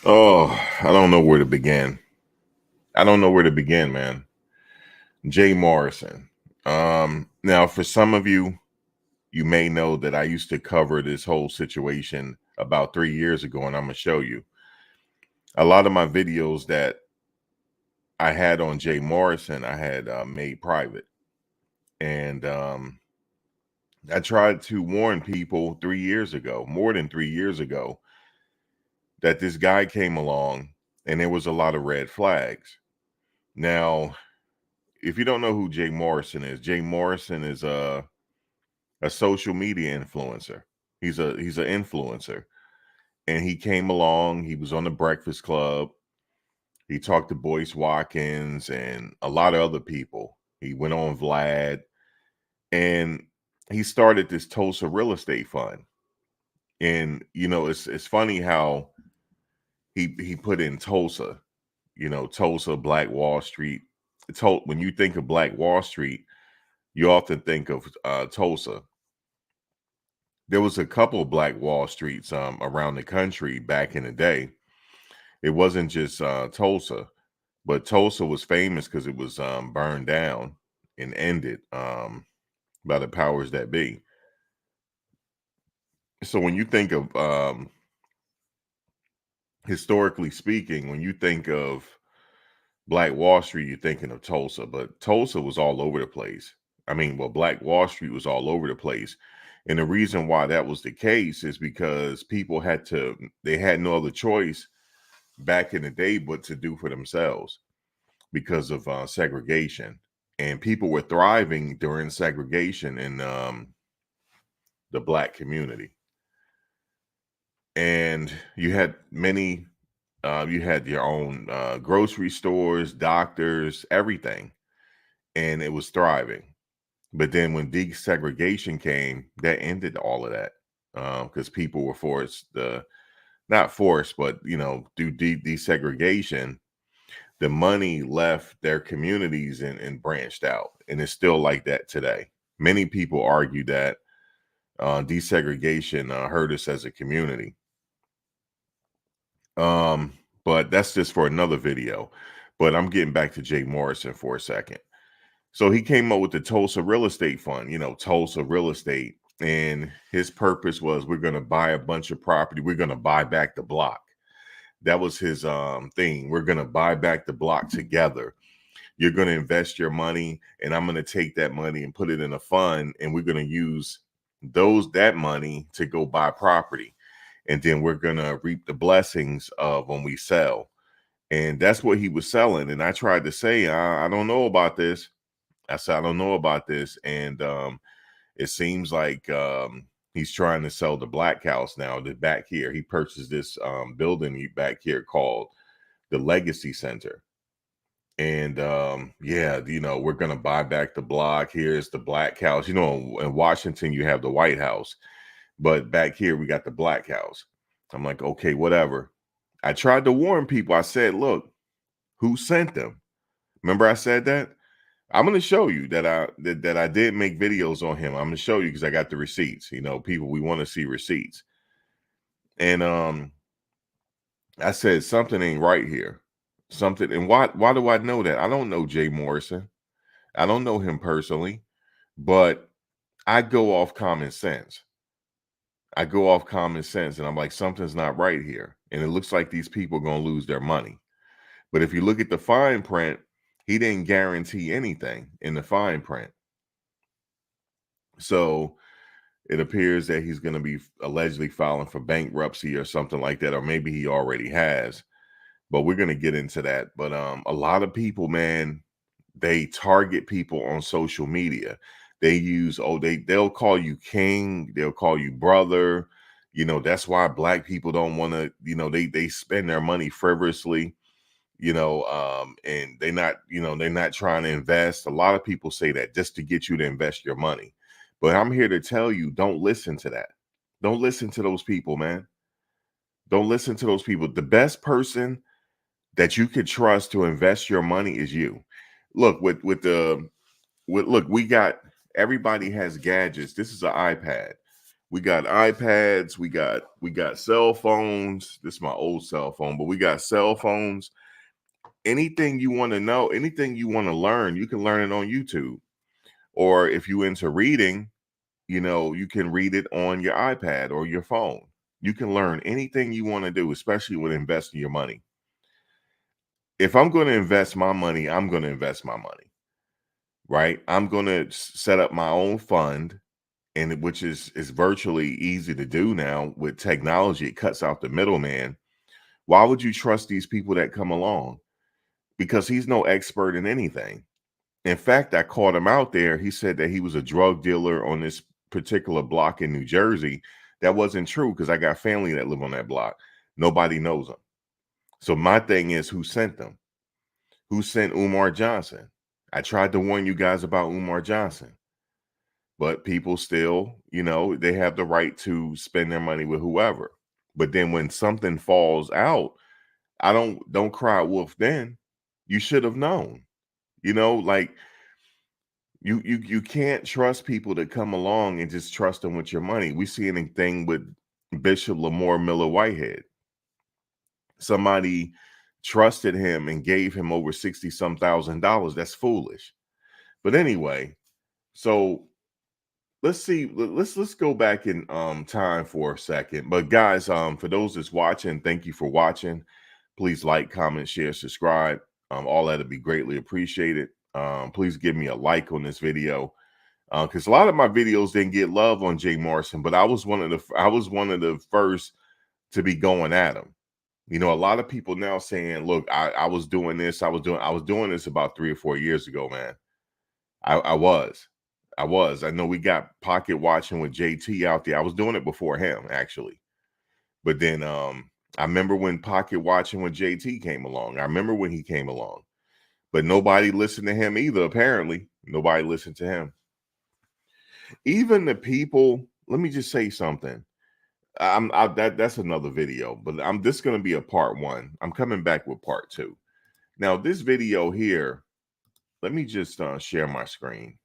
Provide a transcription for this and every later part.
Oh, I don't know where to begin. I don't know where to begin, man. Jay Morrison. Now for some of you, you may know that I used to cover this whole situation about 3 years ago, and I'm gonna show you a lot of my videos that I had on Jay Morrison. I had made private, and I tried to warn people 3 years ago, more than 3 years ago, that this guy came along, and there was a lot of red flags. Now, if you don't know who Jay Morrison is a social media influencer. He's an influencer, and he came along. He was on the Breakfast Club. He talked to Boyce Watkins and a lot of other people. He went on Vlad, and he started this Tulsa real estate fund. And it's funny how he put in Tulsa. Tulsa, Black Wall Street. When you think of Black Wall Street, you often think of Tulsa. There was a couple of Black Wall Streets around the country back in the day. It wasn't just Tulsa, but Tulsa was famous because it was burned down and ended by the powers that be. So when you think of historically speaking, when you think of Black Wall Street, you're thinking of Tulsa, but Tulsa was all over the place. I mean, well, Black Wall Street was all over the place. And the reason why that was the case is because they had no other choice back in the day but to do for themselves because of segregation. And people were thriving during segregation in the Black community. And you had your own grocery stores, doctors, everything, and it was thriving. But then when desegregation came, that ended all of that because people were not forced, but through desegregation, the money left their communities and branched out, and it's still like that today. Many people argue that desegregation hurt us as a community. But that's just for another video. But I'm getting back to Jay Morrison for a second. So he came up with the Tulsa Real Estate Fund, Tulsa Real Estate. And his purpose was we're going to buy a bunch of property. We're going to buy back the block. That was his thing. We're going to buy back the block together. You're going to invest your money, and I'm going to take that money and put it in a fund, and we're going to use that money to go buy property. And then we're going to reap the blessings of when we sell. And that's what he was selling. And I tried to say, I don't know about this. I said, I don't know about this. And it seems like he's trying to sell the Black House now. The back here, he purchased this building back here called the Legacy Center. And we're going to buy back the block. Here's the Black House. In Washington, you have the White House. But back here, we got the Black House. I'm like, okay, whatever. I tried to warn people. I said, look, who sent them? Remember I said that? I'm going to show you that I did make videos on him. I'm going to show you because I got the receipts. People, we want to see receipts. And I said something ain't right here. Something. And why do I know that? I don't know Jay Morrison. I don't know him personally, but I go off common sense. And I'm like, something's not right here. And it looks like these people are going to lose their money. But if you look at the fine print, he didn't guarantee anything in the fine print. So it appears that he's going to be allegedly filing for bankruptcy or something like that, or maybe he already has. But we're going to get into that. But a lot of people, man, they target people on social media. They they'll call you king, they'll call you brother. That's why Black people don't want to, they spend their money frivolously, and they're not trying to invest. A lot of people say that just to get you to invest your money. But I'm here to tell you, don't listen to that. Don't listen to those people, man. Don't listen to those people. The best person that you could trust to invest your money is you. Look, we got, everybody has gadgets. This is an iPad. We got iPads, we got cell phones. This is my old cell phone, but we got cell phones. Anything you want to know, anything you want to learn, you can learn it on YouTube. Or if you into reading, you can read it on your iPad or your phone. You can learn anything you want to do, especially with investing your money. If I'm going to invest my money, I'm going to invest my money, right? I'm going to set up my own fund, and which is virtually easy to do now with technology. It cuts out the middleman. Why would you trust these people that come along? Because he's no expert in anything. In fact, I caught him out there. He said that he was a drug dealer on this particular block in New Jersey. That wasn't true because I got family that live on that block. Nobody knows him. So my thing is, who sent them? Who sent Umar Johnson? I tried to warn you guys about Umar Johnson, but people still, they have the right to spend their money with whoever. But then when something falls out, I don't cry wolf then. You should have known. Like you can't trust people that come along and just trust them with your money. We see anything with Bishop Lamar Miller Whitehead. Somebody trusted him and gave him over 60 some $1,000. That's foolish. But anyway, so let's see. Let's go back in time for a second. But guys, for those that's watching, thank you for watching. Please like, comment, share, subscribe. All that'll be greatly appreciated. Please give me a like on this video, because a lot of my videos didn't get love on Jay Morrison, but I was one of the first to be going at him. A lot of people now saying, "Look, I was doing this. I was doing this about 3 or 4 years ago, man. I was. I know we got pocket watching with JT out there. I was doing it before him, actually. But then I remember when pocket watching with JT came along. I remember when he came along. But nobody listened to him either, apparently. Nobody listened to him. Even the people, let me just say something. That's another video, but this going to be a part 1. I'm coming back with part 2. Now, this video here, let me just share my screen.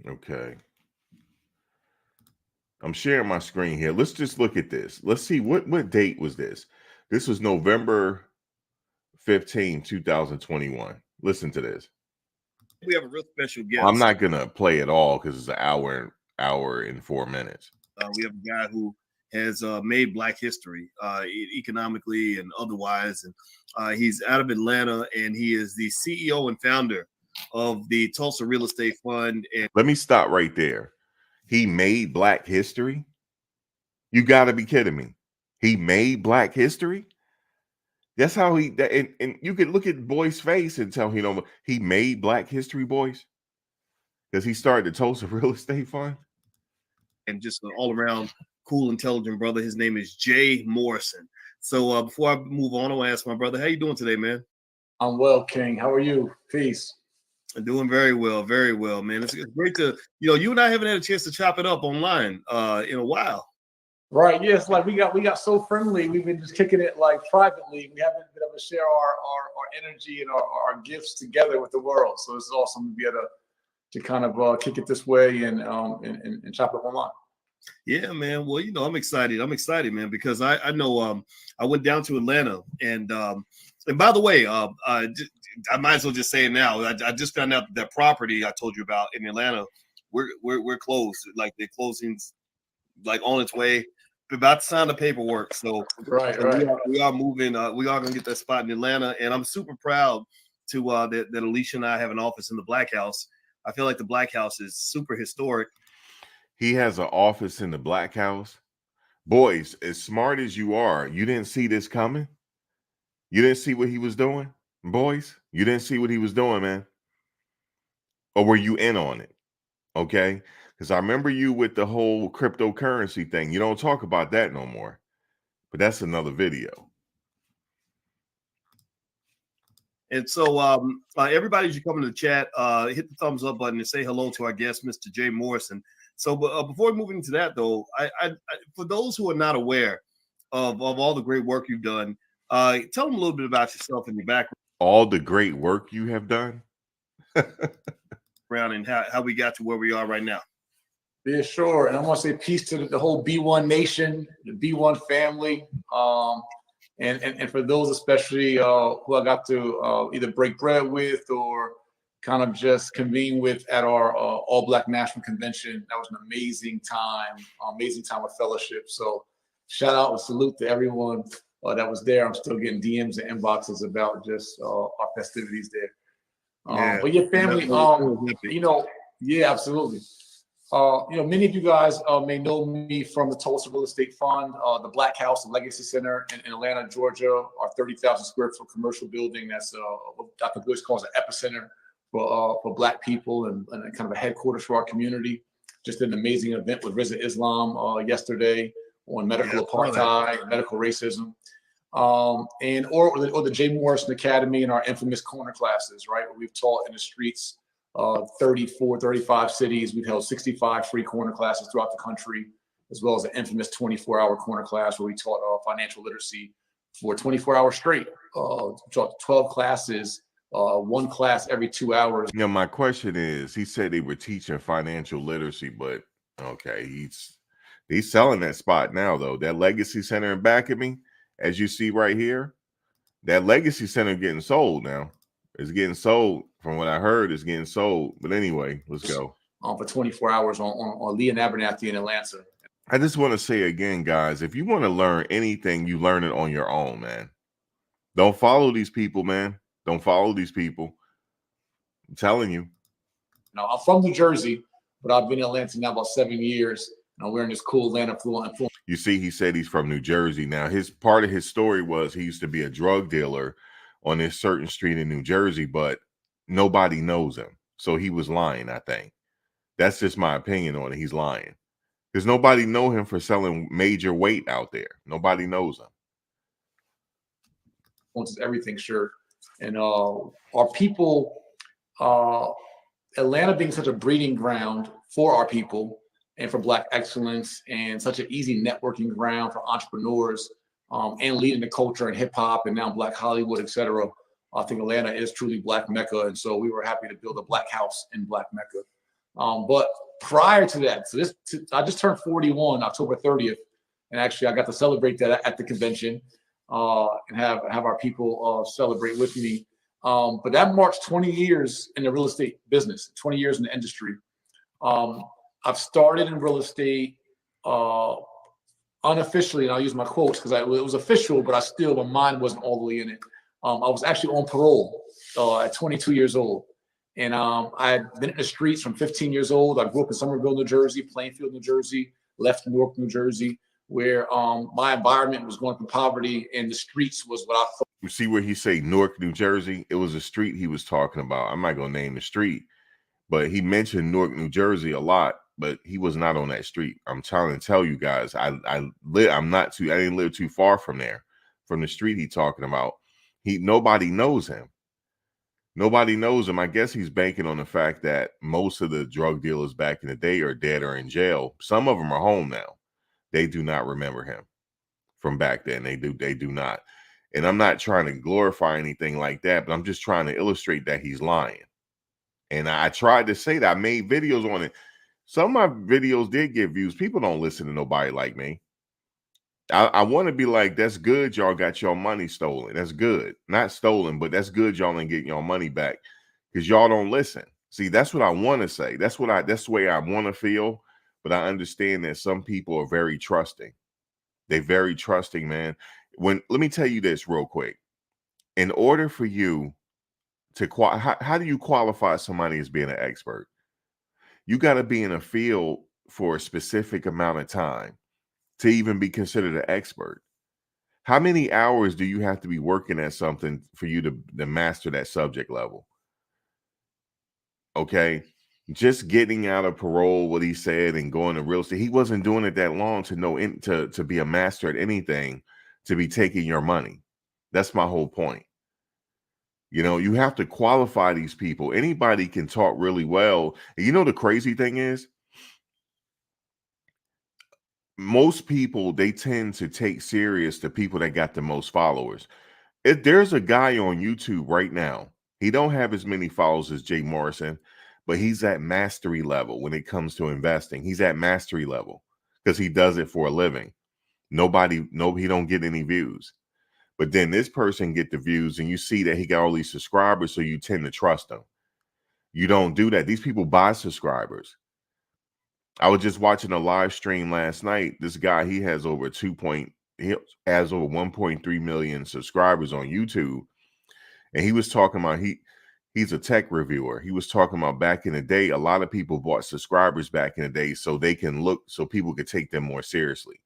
Okay. I'm sharing my screen here. Let's just look at this. Let's see what date was this. This was November 15, 2021. Listen to this. We have a real special guest. I'm not gonna play it all because it's an hour and 4 minutes. We have a guy who has made Black history economically and otherwise, and he's out of Atlanta, and he is the CEO and founder of the Tulsa Real Estate Fund. And let me stop right there. He made Black history? You got to be kidding me. He made Black history? That's how and you could look at Boy's face and tell he made Black history, boys. Because he started the Tulsa Real Estate Fund. And just an all-around cool, intelligent brother. His name is Jay Morrison. So before I move on, I want to ask my brother, how you doing today, man? I'm well, King. How are you? Peace. I'm doing very well, man. It's great to, you and I haven't had a chance to chop it up online in a while. Right. Yes. Like we got so friendly. We've been just kicking it like privately. We haven't been able to share our energy and our gifts together with the world. So it's awesome to be able to kind of kick it this way and chop it up online. Yeah, man. Well, I'm excited. Man, because I know I went down to Atlanta, and by the way, I might as well just say it now. I just found out that property I told you about in Atlanta, we're closed. Like the closing's like on its way, about to sign the paperwork. So right. We are moving. We are gonna get that spot in Atlanta, and I'm super proud to that Alicia and I have an office in the Black House. I feel like the Black House is super historic. He has an office in the Black House. Boys, as smart as you are, you didn't see this coming? You didn't see what he was doing? Boys, you didn't see what he was doing, man? Or were you in on it? Okay? Because I remember you with the whole cryptocurrency thing. You don't talk about that no more. But that's another video. And so everybody should come in the chat, hit the thumbs up button and say hello to our guest, Mr. Jay Morrison. So before moving into that, though, I for those who are not aware of all the great work you've done, tell them a little bit about yourself and your background. all the great work you have done? Around and how we got to where we are right now. Yeah, sure. And I want to say peace to the whole B1 nation, the B1 family. And for those especially who I got to either break bread with or kind of just convene with at our All Black National Convention. That was an amazing time of fellowship. So shout out and salute to everyone that was there. I'm still getting DMs and inboxes about just our festivities there. But your family, yeah, absolutely. Many of you guys may know me from the Tulsa Real Estate Fund, the Black House and Legacy Center in Atlanta, Georgia, our 30,000 square foot commercial building. That's what Dr. Bush calls an epicenter for Black people and kind of a headquarters for our community. Just an amazing event with Rizza Islam yesterday on medical apartheid, medical racism. Or the Jay Morrison Academy and our infamous corner classes, right? Where we've taught in the streets, 34, 35 cities. We've held 65 free corner classes throughout the country, as well as an infamous 24-hour corner class where we taught financial literacy for 24 hours straight. Taught 12 classes, one class every 2 hours. My question is, he said they were teaching financial literacy, but okay, he's selling that spot now, though. That Legacy Center in back of me, as you see right here, that Legacy Center getting sold now. It's getting sold. From what I heard, it's getting sold. But anyway, let's go. For 24 hours on Lee and Abernathy in Atlanta. I just want to say again, guys, if you want to learn anything, you learn it on your own, man. Don't follow these people, man. Don't follow these people. I'm telling you. Now, I'm from New Jersey, but I've been in Atlanta now about 7 years. And I'm wearing this cool Atlanta fluent. You see, he said he's from New Jersey. Now, part of his story was he used to be a drug dealer on this certain street in New Jersey, but nobody knows him. So he was lying, I think. That's just my opinion on it. He's lying. Because nobody know him for selling major weight out there. Nobody knows him. Wants everything, sure. And our people, Atlanta being such a breeding ground for our people and for Black excellence and such an easy networking ground for entrepreneurs and leading the culture in hip hop and now Black Hollywood, et cetera. I think Atlanta is truly Black Mecca. And so we were happy to build a Black house in Black Mecca. But prior to that, I just turned 41 October 30th. And actually I got to celebrate that at the convention and have our people celebrate with me. But that marks 20 years in the real estate business, 20 years in the industry. I've started in real estate unofficially, and I'll use my quotes because it was official, but my mind wasn't all the way in it. I was actually on parole at 22 years old. And I had been in the streets from 15 years old. I grew up in Somerville, New Jersey, Plainfield, New Jersey, left Newark, New Jersey, where my environment was going through poverty and the streets was what I thought. You see where he say Newark, New Jersey? It was a street he was talking about. I'm not going to name the street, but he mentioned Newark, New Jersey a lot, but he was not on that street. I'm trying to tell you guys, I didn't live too far from there, from the street he talking about. Nobody knows him. Nobody knows him. I guess he's banking on the fact that most of the drug dealers back in the day are dead or in jail. Some of them are home now. They do not remember him from back then. They do not. And I'm not trying to glorify anything like that, but I'm just trying to illustrate that he's lying. And I tried to say that. I made videos on it. Some of my videos did get views. People don't listen to nobody like me. I want to be like, that's good. Y'all got your money stolen. That's good. Not stolen, but that's good. Y'all ain't getting your money back because y'all don't listen. See, that's what I want to say. That's the way I want to feel. But I understand that some people are very trusting. They're very trusting, man. Let me tell you this real quick. In order for you to how do you qualify somebody as being an expert? You got to be in a field for a specific amount of time to even be considered an expert. How many hours do you have to be working at something for you to master that subject level? Okay. Just getting out of parole, what he said, and going to real estate. He wasn't doing it that long to be a master at anything, to be taking your money. That's my whole point. You have to qualify these people. Anybody can talk really well. And the crazy thing is, most people, they tend to take serious the people that got the most followers. There's a guy on YouTube right now. He don't have as many followers as Jay Morrison, but he's at mastery level when it comes to investing. He's at mastery level because he does it for a living. He don't get any views. But then this person get the views, and you see that he got all these subscribers, so you tend to trust him. You don't do that. These people buy subscribers. I was just watching a live stream last night. This guy, he has over 1.3 million subscribers on YouTube. And he was talking about he's a tech reviewer. He was talking about back in the day, a lot of people bought subscribers back in the day so they can so people could take them more seriously.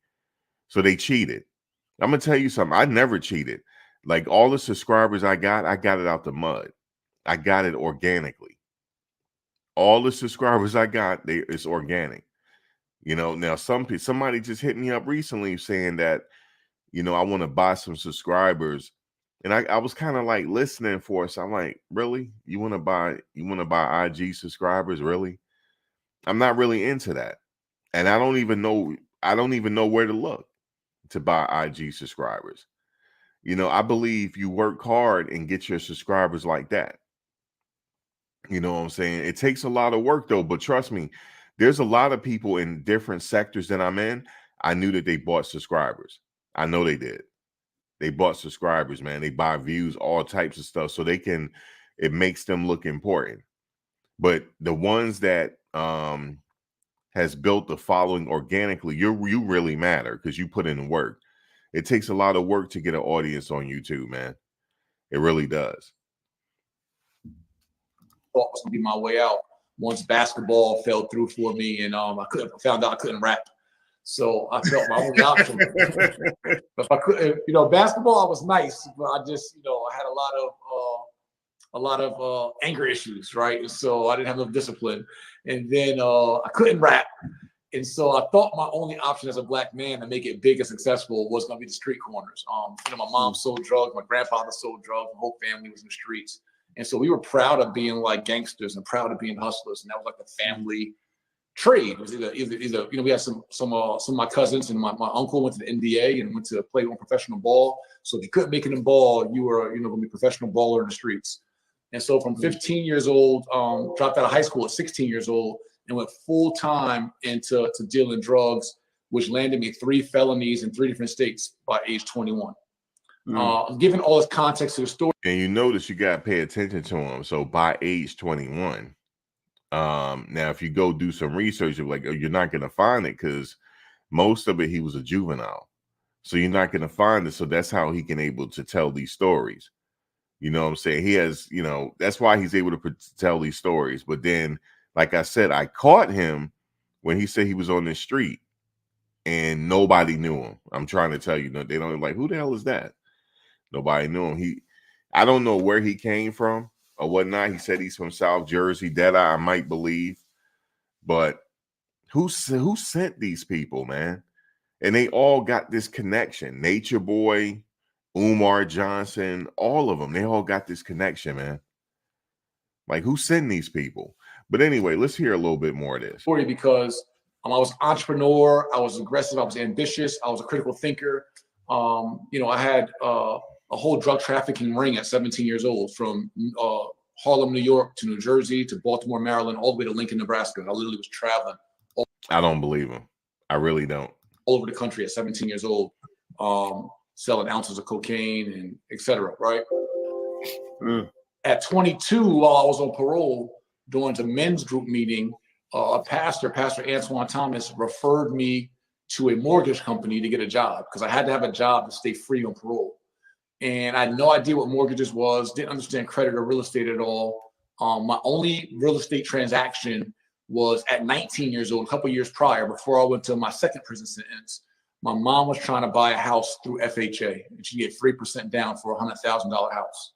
So they cheated. I'm gonna tell you something. I never cheated. Like all the subscribers I got it out the mud. I got it organically. All the subscribers I got, it's organic. You know, now somebody just hit me up recently saying that, you know, I want to buy some subscribers. And I was kind of like listening for it. So I'm like, really? You want to buy IG subscribers? Really? I'm not really into that. And I don't even know where to look to buy IG subscribers. You know, I believe you work hard and get your subscribers like that. You know what I'm saying? It takes a lot of work though, but trust me, there's a lot of people in different sectors that I'm in. I knew that they bought subscribers. I know they did. They bought subscribers, man. They buy views, all types of stuff. So it makes them look important. But the ones that has built the following organically, you really matter because you put in the work. It takes a lot of work to get an audience on YouTube, man. It really does. Thought was gonna be my way out. Once basketball fell through for me, and I found out I couldn't rap. So I felt my only option. If I could, you know, basketball, I was nice, but I just, you know, I had a lot of anger issues, right? And so I didn't have enough discipline. And then I couldn't rap. And so I thought my only option as a black man to make it big and successful was going to be the street corners. You know, my mom sold drugs, my grandfather sold drugs, my whole family was in the streets. And so we were proud of being like gangsters and proud of being hustlers. And that was like the family trade. It was either you know, we had some of my cousins, and my uncle went to the NBA and went to play on professional ball. So if you couldn't make it in ball, you were, you know, going to be a professional baller in the streets. And so from 15 years old, dropped out of high school at 16 years old and went full time into dealing drugs, which landed me 3 felonies in 3 different states by age 21. Given all this context to the story. And you notice you got to pay attention to him. So by age 21, now if you go do some research, you're like, oh, you're not going to find it because most of it, he was a juvenile. So you're not going to find it. So that's how he can able to tell these stories. You know what I'm saying? He has, you know, that's why he's able to tell these stories. But then, like I said, I caught him when he said he was on the street and nobody knew him. I'm trying to tell you, they don't like, who the hell is that? Nobody knew him. I don't know where he came from or whatnot. He said he's from South Jersey. That I might believe. But who sent these people, man? And they all got this connection. Nature Boy, Umar Johnson, all of them, they all got this connection, man. Like, who sent these people? But anyway, let's hear a little bit more of this. Because I was an entrepreneur, I was aggressive, I was ambitious, I was a critical thinker. You know, I had a whole drug trafficking ring at 17 years old, from Harlem, New York to New Jersey to Baltimore, Maryland, all the way to Lincoln, Nebraska. I literally was traveling. I don't believe him. I really don't. All over the country at 17 years old. Selling ounces of cocaine and etc. Right? At 22, while I was on parole, during the men's group meeting, a Pastor Antoine Thomas, referred me to a mortgage company to get a job because I had to have a job to stay free on parole. And I had no idea what mortgages was, didn't understand credit or real estate at all. My only real estate transaction was at 19 years old, a couple years prior, before I went to my second prison sentence. My mom was trying to buy a house through FHA, and she get 3% down for a $100,000 house.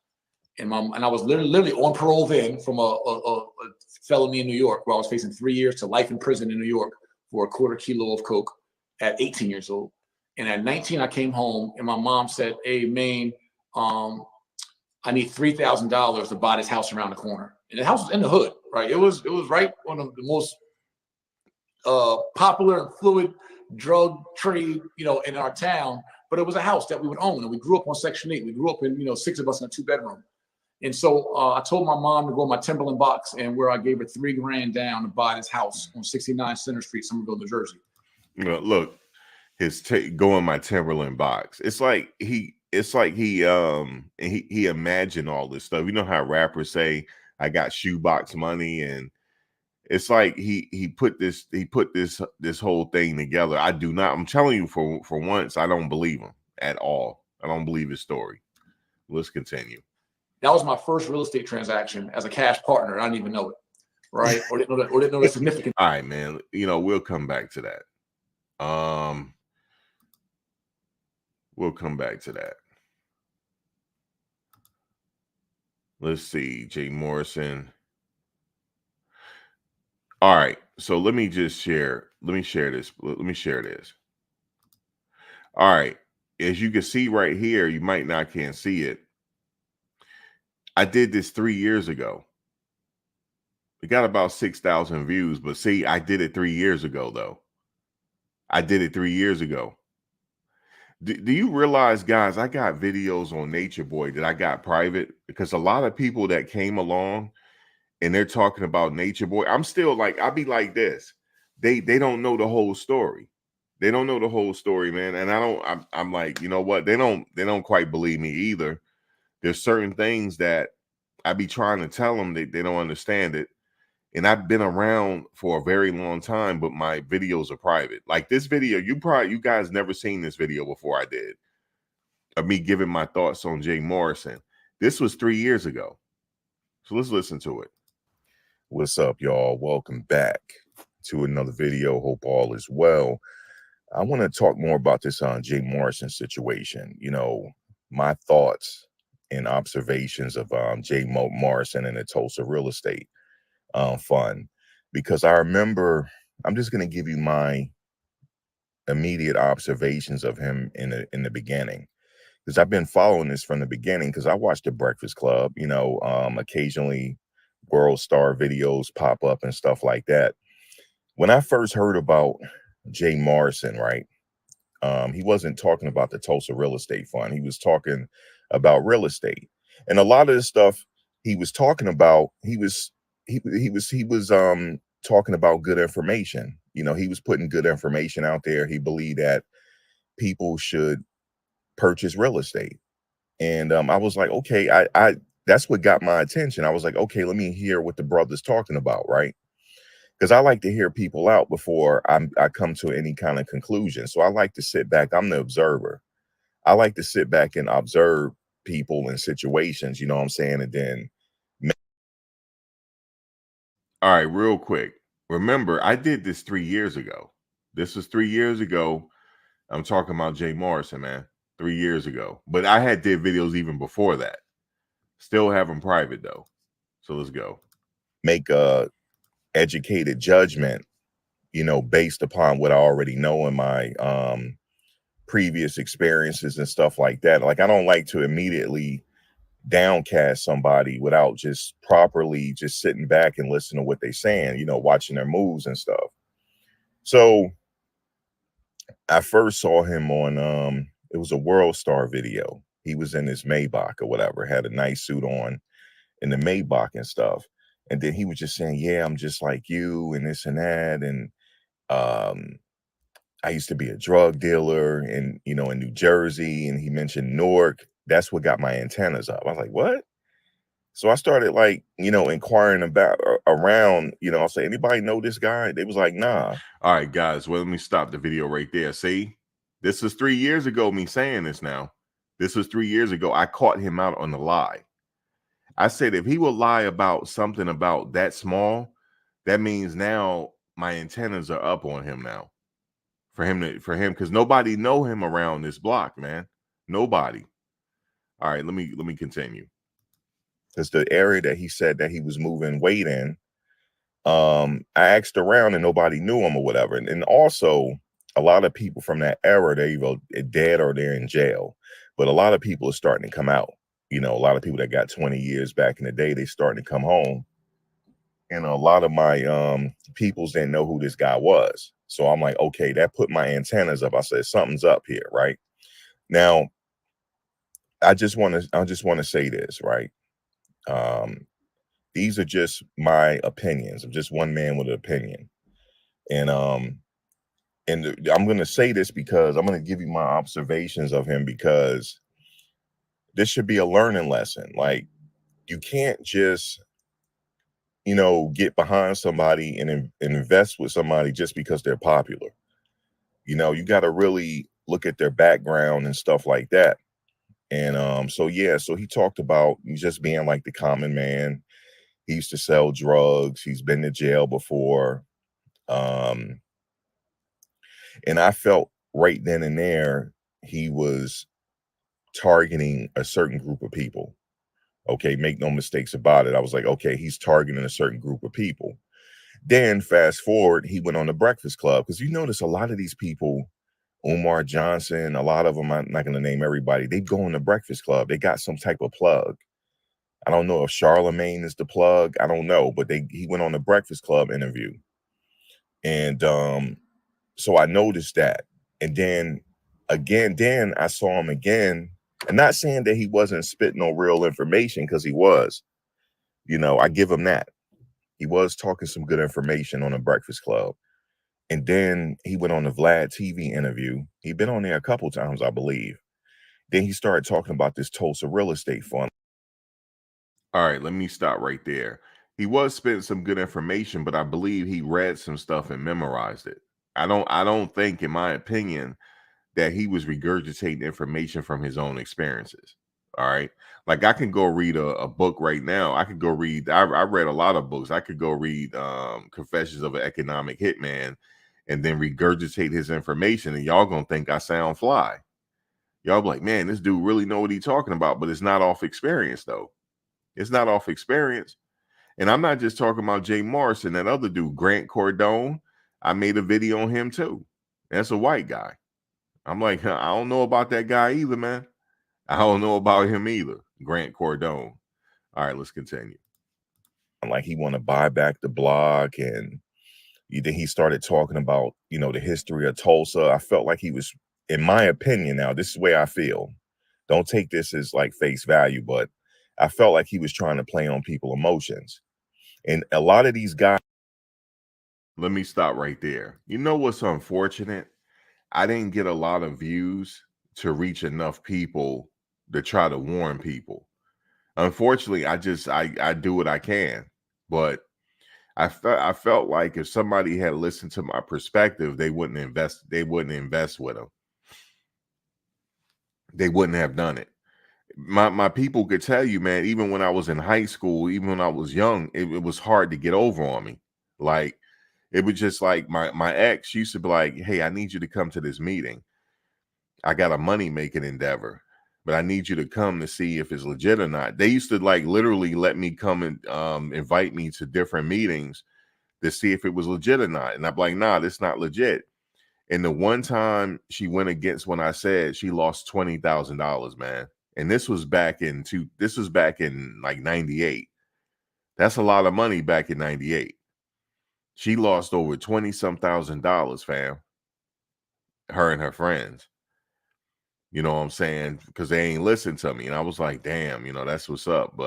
And I was literally on parole then from a felony in New York, where I was facing 3 years to life in prison in New York for a quarter kilo of coke at 18 years old. And at 19, I came home, and my mom said, "Hey, Maine, I need $3,000 to buy this house around the corner." And the house was in the hood, right? It was right one of the most popular and fluid drug trade, you know, in our town. but it was a house that we would own, and we grew up on Section 8. We grew up in, 6 of us in a 2-bedroom. And so I told my mom to go in my Timberland box, and where I gave her $3 grand down to buy this house on 69 Center Street, Somerville, New Jersey. Look, go in my Timberland box. It's like he imagined all this stuff. You know how rappers say, I got shoebox money, and it's like he put this whole thing together. I do not. I'm telling you, for once, I don't believe him at all. I don't believe his story. Let's continue. That was my first real estate transaction as a cash partner. I didn't even know it, right? Or didn't know the significance. All right, man. We'll come back to that. We'll come back to that. Let's see, Jay Morrison. All right, so let me share this. All right, as you can see right here, you might not can see it. I did this 3 years ago. It got about 6,000 views, but see, I did it 3 years ago, though. I did it 3 years ago. Do you realize, guys, I got videos on Nature Boy that I got private, because a lot of people that came along and they're talking about Nature Boy, I'm still like, I'll be like this. They don't know the whole story. They don't know the whole story, man. And I'm like, you know what? They don't quite believe me either. There's certain things that I be trying to tell them that they don't understand it. And I've been around for a very long time, but my videos are private. Like this video, you guys never seen this video before I did, of me giving my thoughts on Jay Morrison. This was 3 years ago. So let's listen to it. What's up, y'all? Welcome back to another video. Hope all is well. I want to talk more about this Jay Morrison situation. My thoughts and observations of Jay Morrison and the Tulsa real estate fund, because I remember, I'm just going to give you my immediate observations of him in the beginning, because I've been following this from the beginning, because I watched the Breakfast Club, occasionally World Star videos pop up and stuff like that. When I first heard about Jay Morrison, right, he wasn't talking about the Tulsa real estate fund. He was talking about real estate, and a lot of the stuff he was talking about, he was talking about good information. He was putting good information out there. He believed that people should purchase real estate, and I was like, okay, I that's what got my attention. I was like, okay, let me hear what the brother's talking about, right? Because I like to hear people out before I come to any kind of conclusion. So I like to sit back. I'm the observer. I like to sit back and observe people and situations, you know what I'm saying? And then, all right, real quick. Remember, I did this 3 years ago. This was 3 years ago. I'm talking about Jay Morrison, man. 3 years ago. But I had did videos even before that. Still have them private, though. So let's go. Make a educated judgment, based upon what I already know in my previous experiences and stuff like that. Like, I don't like to immediately downcast somebody without just properly just sitting back and listening to what they're saying, watching their moves and stuff. So I first saw him on it was a World Star video. He was in his Maybach or whatever, had a nice suit on in the Maybach and stuff. And then he was just saying, yeah, I'm just like you and this and that. And I used to be a drug dealer in New Jersey. And he mentioned Newark. That's what got my antennas up. I was like, what? So I started inquiring about around, I'll say, anybody know this guy? They was like, nah. All right, guys. Well, let me stop the video right there. See, this was 3 years ago, me saying this now. This was 3 years ago. I caught him out on the lie. I said, if he will lie about something about that small, that means now my antennas are up on him now. For him, because nobody know him around this block, man. Nobody. All right, let me continue. Because the area that he said that he was moving weight in, I asked around and nobody knew him or whatever. And also, a lot of people from that era, they're either dead or they're in jail. But a lot of people are starting to come out. A lot of people that got 20 years back in the day, they starting to come home. And a lot of my peoples didn't know who this guy was. So I'm like, okay, that put my antennas up. I said, something's up here, right? Now, I just want to say this, right? These are just my opinions. I'm just one man with an opinion. And I'm going to say this because I'm going to give you my observations of him, because this should be a learning lesson. Like, you can't just, get behind somebody and invest with somebody just because they're popular. You got to really look at their background and stuff like that. And so he talked about just being like the common man. He used to sell drugs. He's been to jail before. And I felt right then and there he was targeting a certain group of people. Okay, make no mistakes about it. I was like, okay, he's targeting a certain group of people. Then fast forward, he went on the Breakfast Club, because you notice a lot of these people, Umar Johnson, a lot of them, I'm not going to name everybody, they go on the Breakfast Club. They got some type of plug. I don't know if Charlemagne is the plug. I don't know, but he went on the Breakfast Club interview. And so I noticed that. And then I saw him again. And not saying that he wasn't spitting no real information, because he was. I give him that. He was talking some good information on the Breakfast Club. And then he went on the Vlad TV interview. He'd been on there a couple times, I believe. Then he started talking about this Tulsa real estate fund. All right, let me stop right there. He was spitting some good information, but I believe he read some stuff and memorized it. I don't think, in my opinion, that he was regurgitating information from his own experiences. All right. Like, I can go read a book right now. I could go read, I read a lot of books. I could go read Confessions of an Economic Hitman and then regurgitate his information, and y'all gonna think I sound fly. Y'all be like, man, this dude really know what he's talking about, but it's not off experience though. It's not off experience. And I'm not just talking about Jay Morrison, that other dude, Grant Cardone. I made a video on him too. That's a white guy. I'm like, I don't know about that guy either, man. I don't know about him either, Grant Cardone. All right, let's continue. Like, he want to buy back the block, and then he started talking about, the history of Tulsa. I felt like he was, in my opinion, now this is the way I feel. Don't take this as like face value, but I felt like he was trying to play on people's emotions. And a lot of these guys. Let me stop right there. You know what's unfortunate? I didn't get a lot of views to reach enough people to try to warn people. Unfortunately, I do what I can, but I felt like if somebody had listened to my perspective, they wouldn't invest with them. They wouldn't have done it. My people could tell you, man, even when I was in high school, even when I was young, it was hard to get over on me. Like, it was just like my ex used to be like, hey, I need you to come to this meeting. I got a money making endeavor, but I need you to come to see if it's legit or not. They used to like literally let me come and invite me to different meetings to see if it was legit or not. And I'm like, nah, this not legit. And the one time she went against when I said, she lost $20,000, man. And this was back in like 98. That's a lot of money back in 98. She lost over 20 some $1,000, fam. Her and her friends. You know what I'm saying? Because they ain't listen to me. And I was like, damn, that's what's up.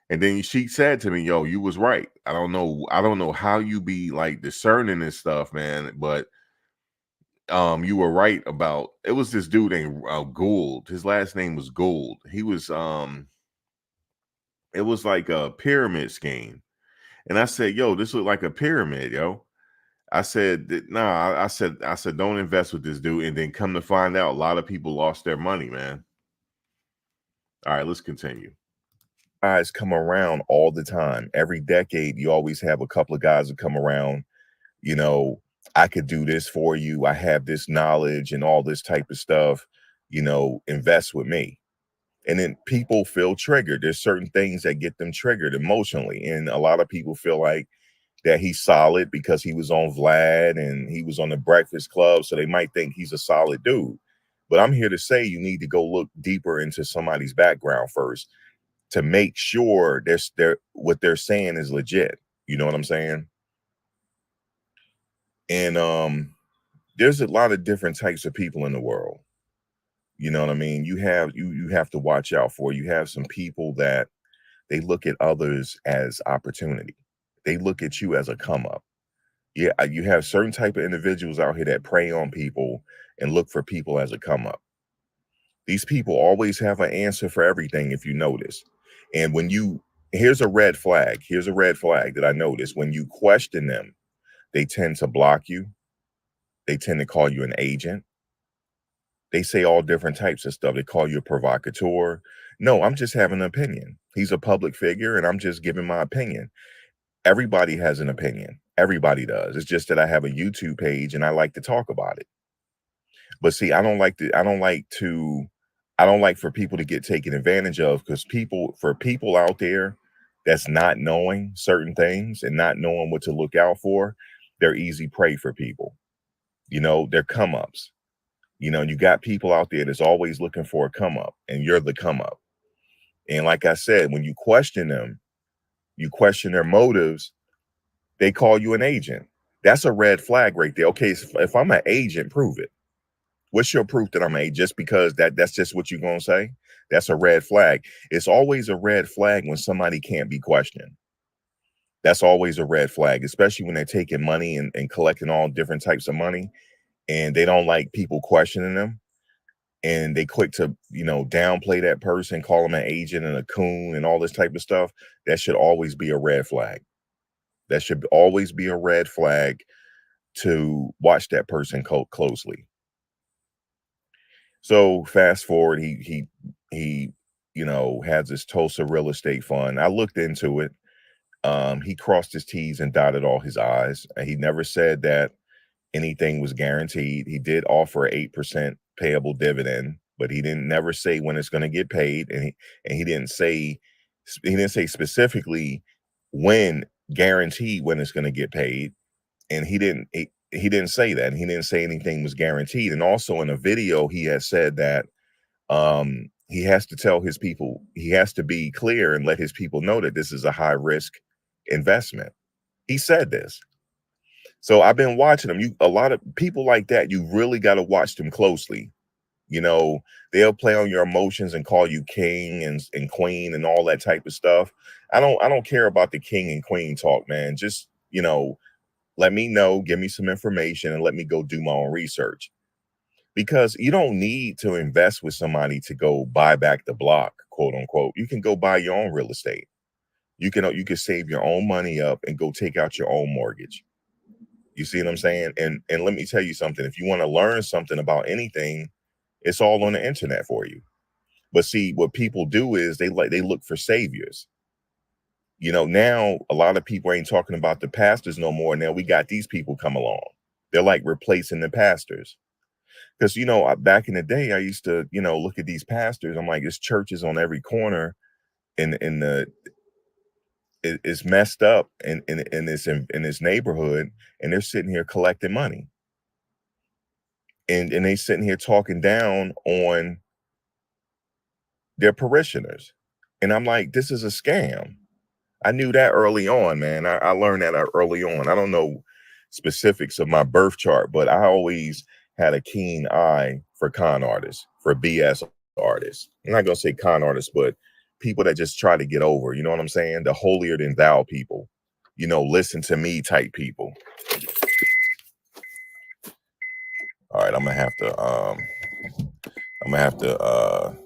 And then she said to me, yo, you was right. I don't know how you be like discerning this stuff, man. But you were right about, it was this dude named Gould. His last name was Gould. He was it was like a pyramid scheme. And I said, yo, this looked like a pyramid, yo. I said, nah, I said, don't invest with this dude. And then come to find out, a lot of people lost their money, man. All right, let's continue. Guys come around all the time. Every decade, you always have a couple of guys that come around. I could do this for you. I have this knowledge and all this type of stuff. Invest with me. And then people feel triggered. There's certain things that get them triggered emotionally. And a lot of people feel like that he's solid because he was on Vlad and he was on the Breakfast Club. So they might think he's a solid dude. But I'm here to say you need to go look deeper into somebody's background first to make sure what they're saying is legit. You know what I'm saying? And there's a lot of different types of people in the world. You know what I mean? You have to watch out for. You have some people that they look at others as opportunity. They look at you as a come up. Yeah, you have certain type of individuals out here that prey on people and look for people as a come up. These people always have an answer for everything, if you notice. And here's a red flag. Here's a red flag that I noticed. When you question them, they tend to block you. They tend to call you an agent. They say all different types of stuff. They call you a provocateur. No, I'm just having an opinion. He's a public figure and I'm just giving my opinion. Everybody has an opinion. Everybody does. It's just that I have a YouTube page and I like to talk about it. But see, I don't like for people to get taken advantage of, because for people out there that's not knowing certain things and not knowing what to look out for, they're easy prey for people. You know, they're come ups. You know, you got people out there that's always looking for a come up, and you're the come up. And like I said, when you question them, you question their motives, they call you an agent. That's a red flag right there. Okay, so if I'm an agent, prove it. What's your proof that I'm an agent? Just because that's just what you're gonna say? That's a red flag. It's always a red flag when somebody can't be questioned. That's always a red flag, especially when they're taking money and collecting all different types of money, and they don't like people questioning them. And they quick to, downplay that person, call them an agent and a coon and all this type of stuff. That should always be a red flag. That should always be a red flag to watch that person closely. So fast forward, he has this Tulsa real estate fund. I looked into it. He crossed his T's and dotted all his I's. And he never said that anything was guaranteed. He did offer 8% payable dividend, but he didn't never say when it's going to get paid, and he didn't say specifically when, guaranteed when it's going to get paid, and he didn't say that, and he didn't say anything was guaranteed. And also in a video, he has said that he has to tell his people, he has to be clear and let his people know that this is a high risk investment. He said this. So I've been watching them. A lot of people like that, you really got to watch them closely. You know, they'll play on your emotions and call you king and queen and all that type of stuff. I don't care about the king and queen talk, man. Just, let me know, give me some information, and let me go do my own research. Because you don't need to invest with somebody to go buy back the block, quote unquote. You can go buy your own real estate. You can save your own money up and go take out your own mortgage. You see what I'm saying? And let me tell you something. If you want to learn something about anything, it's all on the internet for you. But see, what people do is they look for saviors. Now a lot of people ain't talking about the pastors no more. Now we got these people come along. They're like replacing the pastors. Because, back in the day, I used to, look at these pastors. I'm like, it's churches on every corner, and it's messed up in this neighborhood, and they're sitting here collecting money. And they sitting here talking down on their parishioners. And I'm like, this is a scam. I knew that early on, man. I learned that early on. I don't know specifics of my birth chart, but I always had a keen eye for con artists, for BS artists. I'm not going to say con artists, but people that just try to get over, you know what I'm saying? The holier than thou people, listen to me type people. All right, I'm gonna have to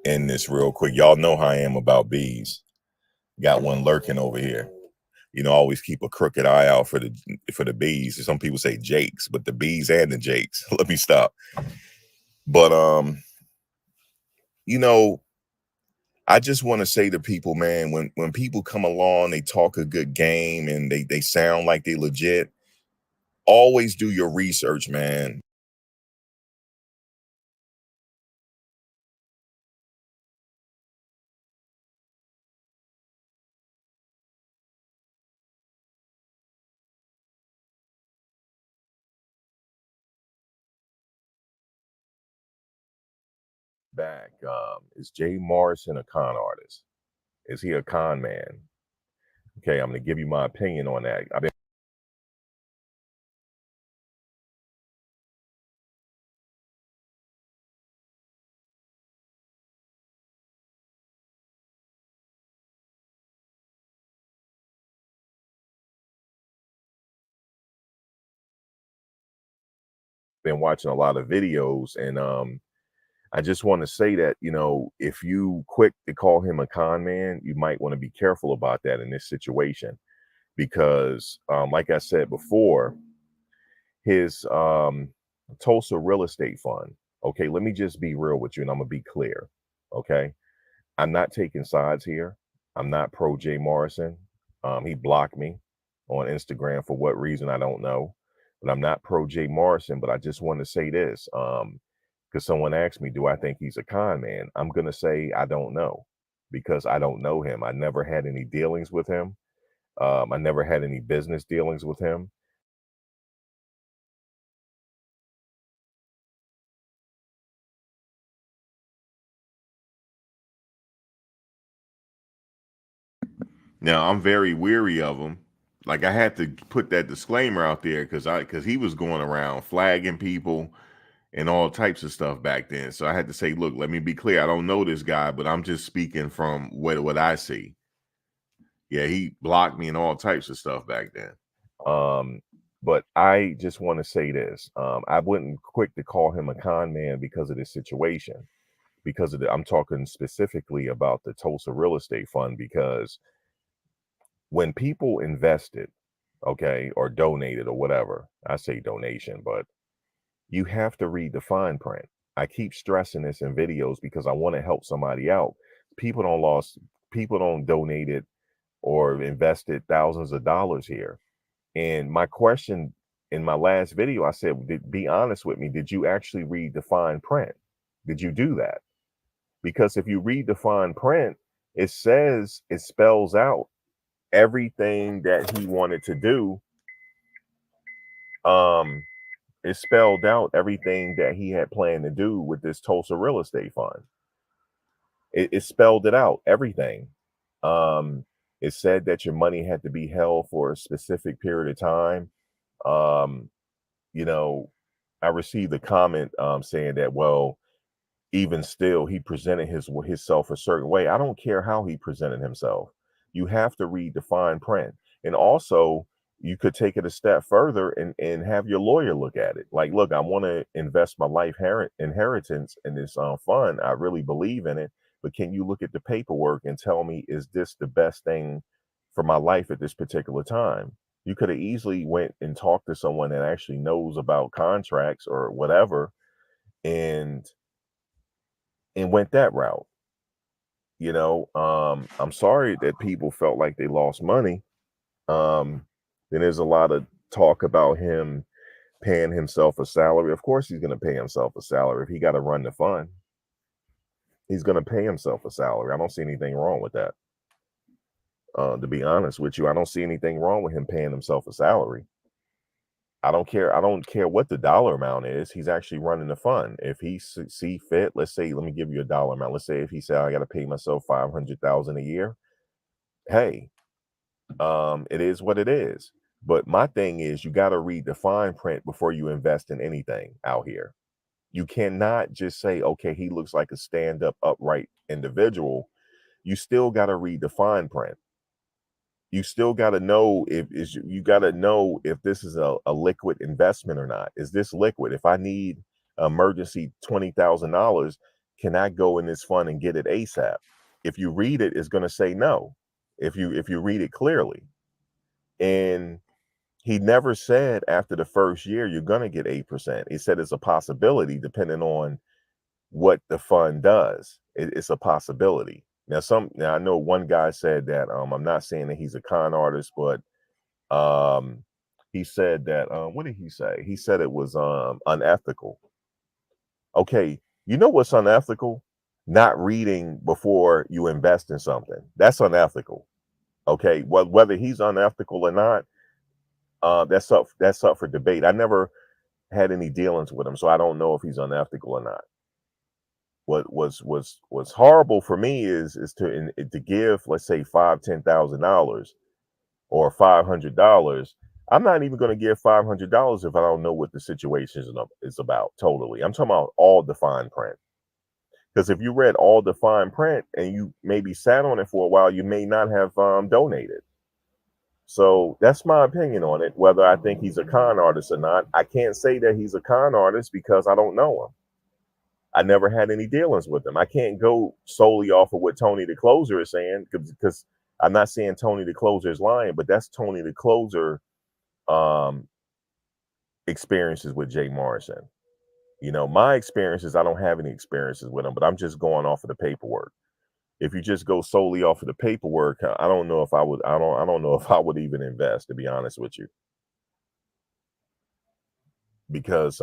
end this real quick. Y'all know how I am about bees. Got one lurking over here. Always keep a crooked eye out for the bees. Some people say jakes, but the bees and the jakes. Let me stop. But I just want to say to people, man, when people come along, they talk a good game and they sound like they legit. Always do your research, man. Back, is Jay Morrison a con artist? Is he a con man? Okay, I'm going to give you my opinion on that. I've been been watching a lot of videos, and I just want to say that, you know, if you quick to call him a con man, you might want to be careful about that in this situation, because like I said before, his Tulsa real estate fund. Okay, let me just be real with you, and I'm gonna be clear. Okay, I'm not taking sides here. I'm not pro Jay Morrison. He blocked me on Instagram for what reason I don't know, but I'm not pro Jay Morrison. But I just want to say this, because someone asked me, do I think he's a con man? I'm gonna say I don't know, because I don't know him. I never had any dealings with him. I never had any business dealings with him. Now I'm very weary of him. Like, I had to put that disclaimer out there because he was going around flagging people and all types of stuff back then. So I had to say, look, let me be clear. I don't know this guy, but I'm just speaking from what I see. Yeah, he blocked me and all types of stuff back then. But I just want to say this. I wouldn't quick to call him a con man because of this situation. Because of I'm talking specifically about the Tulsa real estate fund, because when people invested, okay, or donated or whatever, I say donation, but you have to read the fine print. I keep stressing this in videos because I want to help somebody out. People don't donate it or invested thousands of dollars here. And my question in my last video, I said, be honest with me. Did you actually read the fine print? Did you do that? Because if you read the fine print, it spells out everything that he wanted to do. It spelled out everything that he had planned to do with this Tulsa real estate fund. It spelled it out, everything. It said that your money had to be held for a specific period of time. Um, you know, I received a comment saying that, well, even still, he presented himself a certain way. I don't care how he presented himself. You have to read the fine print. And also, you could take it a step further and have your lawyer look at it. Like, look, I want to invest my life inheritance in this fund. I really believe in it. But can you look at the paperwork and tell me, is this the best thing for my life at this particular time? You could have easily went and talked to someone that actually knows about contracts or whatever, and went that route. You know, I'm sorry that people felt like they lost money. Then there's a lot of talk about him paying himself a salary. Of course, he's going to pay himself a salary if he got to run the fund. He's going to pay himself a salary. I don't see anything wrong with that. To be honest with you, I don't see anything wrong with him paying himself a salary. I don't care. I don't care what the dollar amount is. He's actually running the fund. If he see fit, let's say, let me give you a dollar amount. Let's say if he said, I got to pay myself 500,000 a year. Hey, it is what it is. But my thing is, you got to read the fine print before you invest in anything out here. You cannot just say, okay, he looks like a stand-up, upright individual. You still got to read the fine print. You still got to know if this is a liquid investment or not. Is this liquid? If I need emergency $20,000, can I go in this fund and get it ASAP? If you read it, it's going to say no. If you read it clearly. And he never said after the first year you're going to get 8%. He said it's a possibility depending on what the fund does. It's a possibility. Now I know one guy said that, I'm not saying that he's a con artist, but he said that, what did he say? He said it was unethical. Okay, you know what's unethical? Not reading before you invest in something. That's unethical. Okay, well, whether he's unethical or not, that's up for debate. I never had any dealings with him, so I don't know if he's unethical or not. What was horrible for me is to give, let's say, $10,000 or $500. I'm not even going to give $500 if I don't know what the situation is about. Totally, I'm talking about all the fine print. Because if you read all the fine print and you maybe sat on it for a while, you may not have donated. So that's my opinion on it. Whether I think he's a con artist or not, I can't say that he's a con artist because I don't know him. I never had any dealings with him. I can't go solely off of what Tony the Closer is saying because I'm not saying Tony the Closer is lying, but that's Tony the Closer experiences with Jay Morrison. You know, my experiences, I don't have any experiences with him, but I'm just going off of the paperwork. If you just go solely off of the paperwork, I don't know if I would. I don't know if I would even invest, to be honest with you, because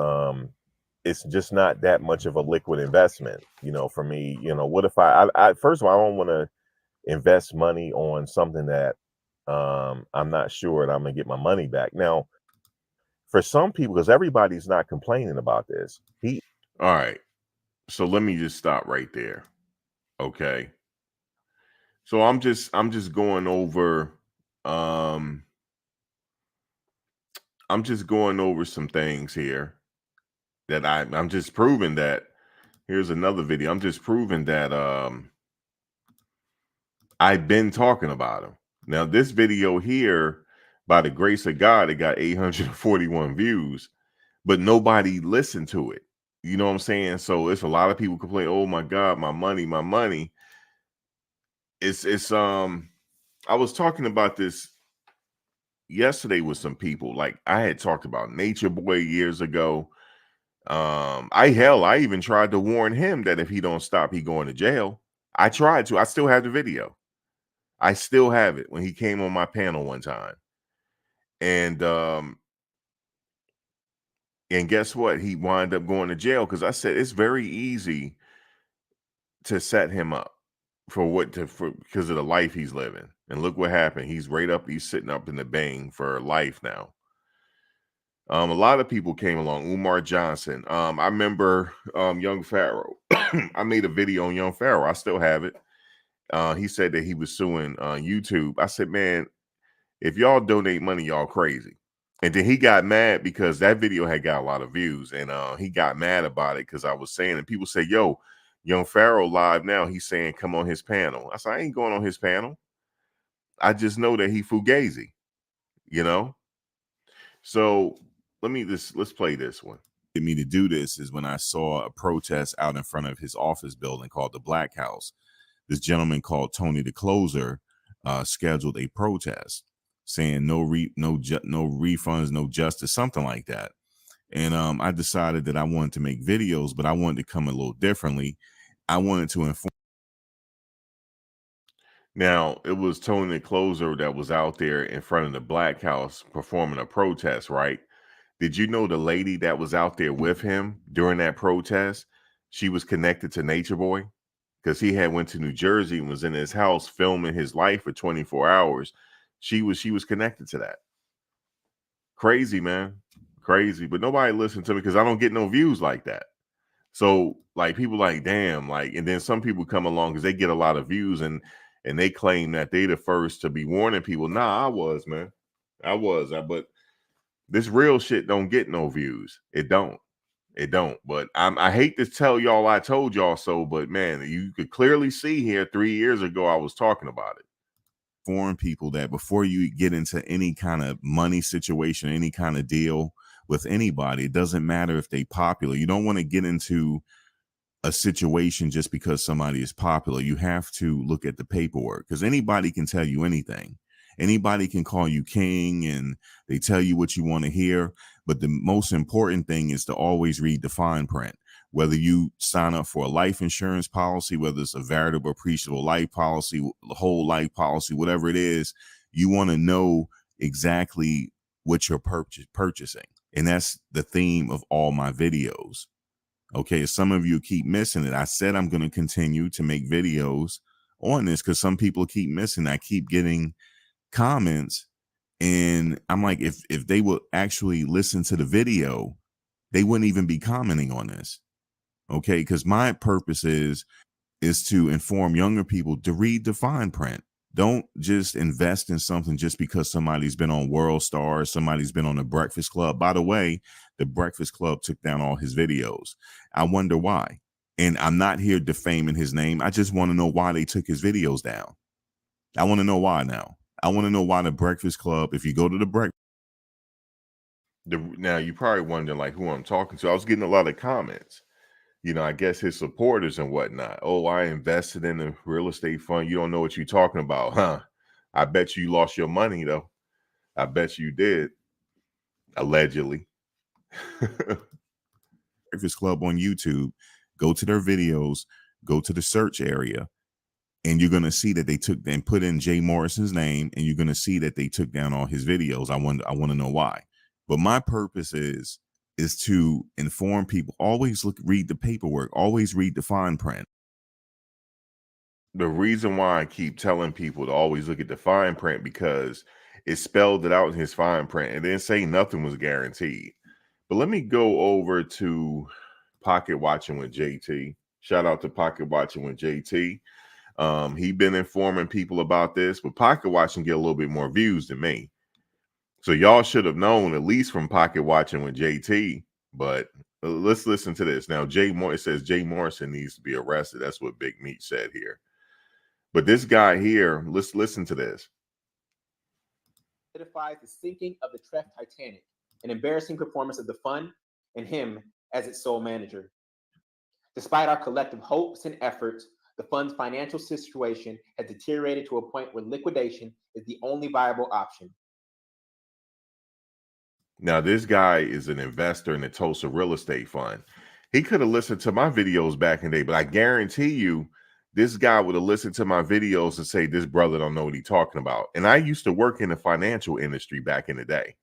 it's just not that much of a liquid investment. You know, for me, you know, what if I first of all, I don't want to invest money on something that I'm not sure that I'm gonna get my money back. Now, for some people, because everybody's not complaining about this. All right. So let me just stop right there. Okay. So I'm just going over I'm just going over some things here that I'm just proving that here's another video. I'm just proving that I've been talking about him. Now this video here, by the grace of God, it got 841 views, but nobody listened to it. You know what I'm saying? So it's a lot of people complain, "Oh my God, my money, my money." It's I was talking about this yesterday with some people. Like I had talked about Nature Boy years ago. I even tried to warn him that if he don't stop, he going to jail. I tried to. I still have the video. I still have it when he came on my panel one time. And guess what? He wound up going to jail because I said it's very easy to set him up for because of the life he's living. And look what happened. He's sitting up in the bang for life now. A lot of people came along. Umar Johnson. I remember Young Pharaoh. I made a video on Young Pharaoh. I still have it. He said that he was suing YouTube. I said, man, if y'all donate money, y'all crazy. And then he got mad because that video had got a lot of views. And he got mad about it because I was saying, and people say, yo, Young Pharaoh live now. He's saying, come on his panel. I said, I ain't going on his panel. I just know that he fugazi, you know? So let's play this one. Me to do this is when I saw a protest out in front of his office building called the Black House. This gentleman called Tony the Closer scheduled a protest saying no refunds, no justice, something like that. And I decided that I wanted to make videos, but I wanted to come a little differently. I wanted to inform. Now, it was Tony the Closer that was out there in front of the Black House performing a protest, right? Did you know the lady that was out there with him during that protest, she was connected to Nature Boy? Because he had went to New Jersey and was in his house filming his life for 24 hours. She was connected to that. Crazy, man. Crazy. But nobody listened to me because I don't get no views like that. So like people like, damn, like, and then some people come along because they get a lot of views and they claim that they the first to be warning people. Nah, I was, man. But this real shit don't get no views. It don't. But I hate to tell y'all I told y'all so, but man, you could clearly see here 3 years ago I was talking about it. Foreign people that before you get into any kind of money situation, any kind of deal with anybody, it doesn't matter if they popular. You don't want to get into a situation just because somebody is popular. You have to look at the paperwork because anybody can tell you anything. Anybody can call you king and they tell you what you want to hear. But the most important thing is to always read the fine print. Whether you sign up for a life insurance policy, whether it's a variable appreciable life policy, whole life policy, whatever it is, you want to know exactly what you're purchasing. And that's the theme of all my videos. Okay, some of you keep missing it. I said I'm going to continue to make videos on this because some people keep missing. I keep getting comments and I'm like, if they would actually listen to the video, they wouldn't even be commenting on this. Okay, because my purpose is to inform younger people to read the fine print. Don't just invest in something just because somebody's been on World Star, somebody's been on the Breakfast Club. By the way, the Breakfast Club took down all his videos. I wonder why. And I'm not here defaming his name. I just want to know why they took his videos down. I want to know why now. I want to know why the Breakfast Club, if you go to the breakfast. Now you probably wondering like who I'm talking to. I was getting a lot of comments. You know, I guess his supporters and whatnot. Oh, I invested in a real estate fund. You don't know what you're talking about, huh? I bet you lost your money though. I bet you did. Allegedly. Breakfast Club on YouTube, go to their videos, go to the search area, and you're going to see that they took and put in Jay Morrison's name, and you're going to see that they took down all his videos. I want to know why. But my purpose is to inform people. Always read the paperwork, always read the fine print. The reason why I keep telling people to always look at the fine print, because it spelled it out in his fine print and didn't say nothing was guaranteed. But let me go over to Pocket Watching with JT. Shout out to Pocket Watching with JT. He been informing people about this, but Pocket Watching get a little bit more views than me. So y'all should have known at least from Pocket Watching with JT. But let's listen to this. Now, it says Jay Morrison needs to be arrested. That's what Big Meat said here. But this guy here, let's listen to this. Identifies the sinking of the Trek Titanic, an embarrassing performance of the fund and him as its sole manager. Despite our collective hopes and efforts, the fund's financial situation has deteriorated to a point where liquidation is the only viable option. Now, this guy is an investor in the Tulsa real estate fund. He could have listened to my videos back in the day, but I guarantee you, this guy would have listened to my videos and say, this brother don't know what he's talking about. And I used to work in the financial industry back in the day.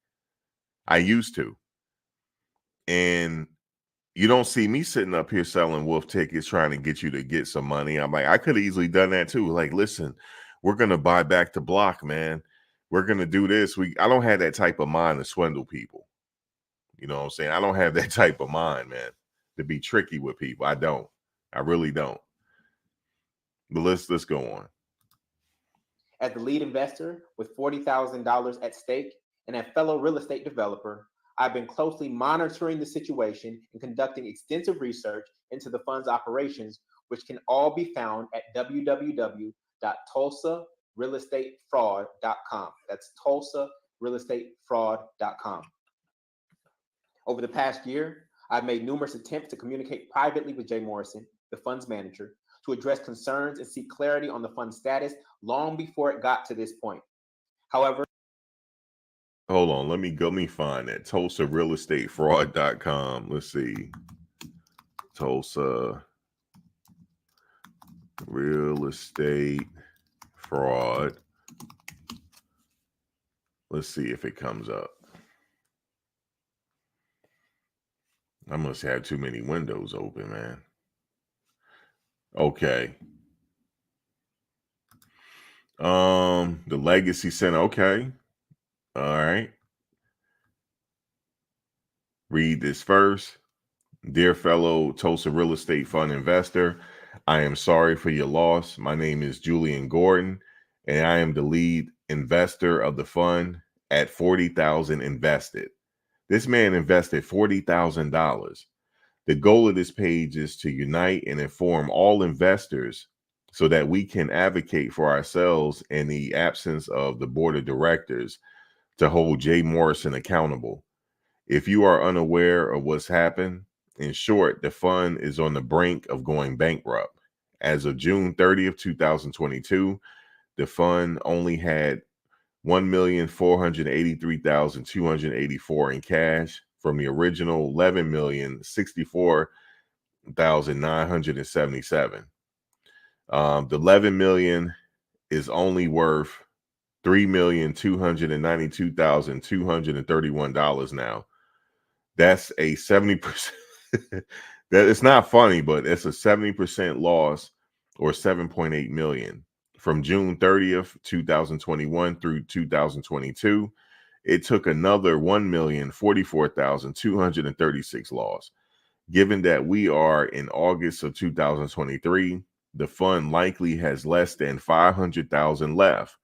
I used to. And you don't see me sitting up here selling wolf tickets trying to get you to get some money. I'm like, I could have easily done that too. Like, listen, we're going to buy back the block, man. We're going to do this. I don't have that type of mind to swindle people. You know what I'm saying? I don't have that type of mind, man, to be tricky with people. I don't. I really don't. But let's go on. As the lead investor with $40,000 at stake and a fellow real estate developer, I've been closely monitoring the situation and conducting extensive research into the fund's operations, which can all be found at www.tulsarealestatefraud.com. That's tulsarealestatefraud.com. Over the past year, I've made numerous attempts to communicate privately with Jay Morrison, the fund's manager, to address concerns and seek clarity on the fund's status long before it got to this point. However, hold on, let me find that. TulsaRealEstateFraud.com. Let's see. Tulsa Real Estate Fraud. Let's see if it comes up. I must have too many windows open, man. Okay. The Legacy Center. Okay. All right. Read this first. Dear fellow Tulsa Real Estate Fund investor, I am sorry for your loss. My name is Julian Gordon, and I am the lead investor of the fund at $40,000 invested. This man invested $40,000. The goal of this page is to unite and inform all investors so that we can advocate for ourselves in the absence of the board of directors to hold Jay Morrison accountable. If you are unaware of what's happened, in short, the fund is on the brink of going bankrupt. As of June 30th, 2022, the fund only had $1,483,284 in cash from the original $11,064,977. The $11 million is only worth $3,292,231 now. That's a 70%. That it's not funny, but it's a 70% loss, or 7.8 million from June 30th, 2021 through 2022. It took another 1,044,236 loss. Given that we are in August of 2023, the fund likely has less than 500,000 left.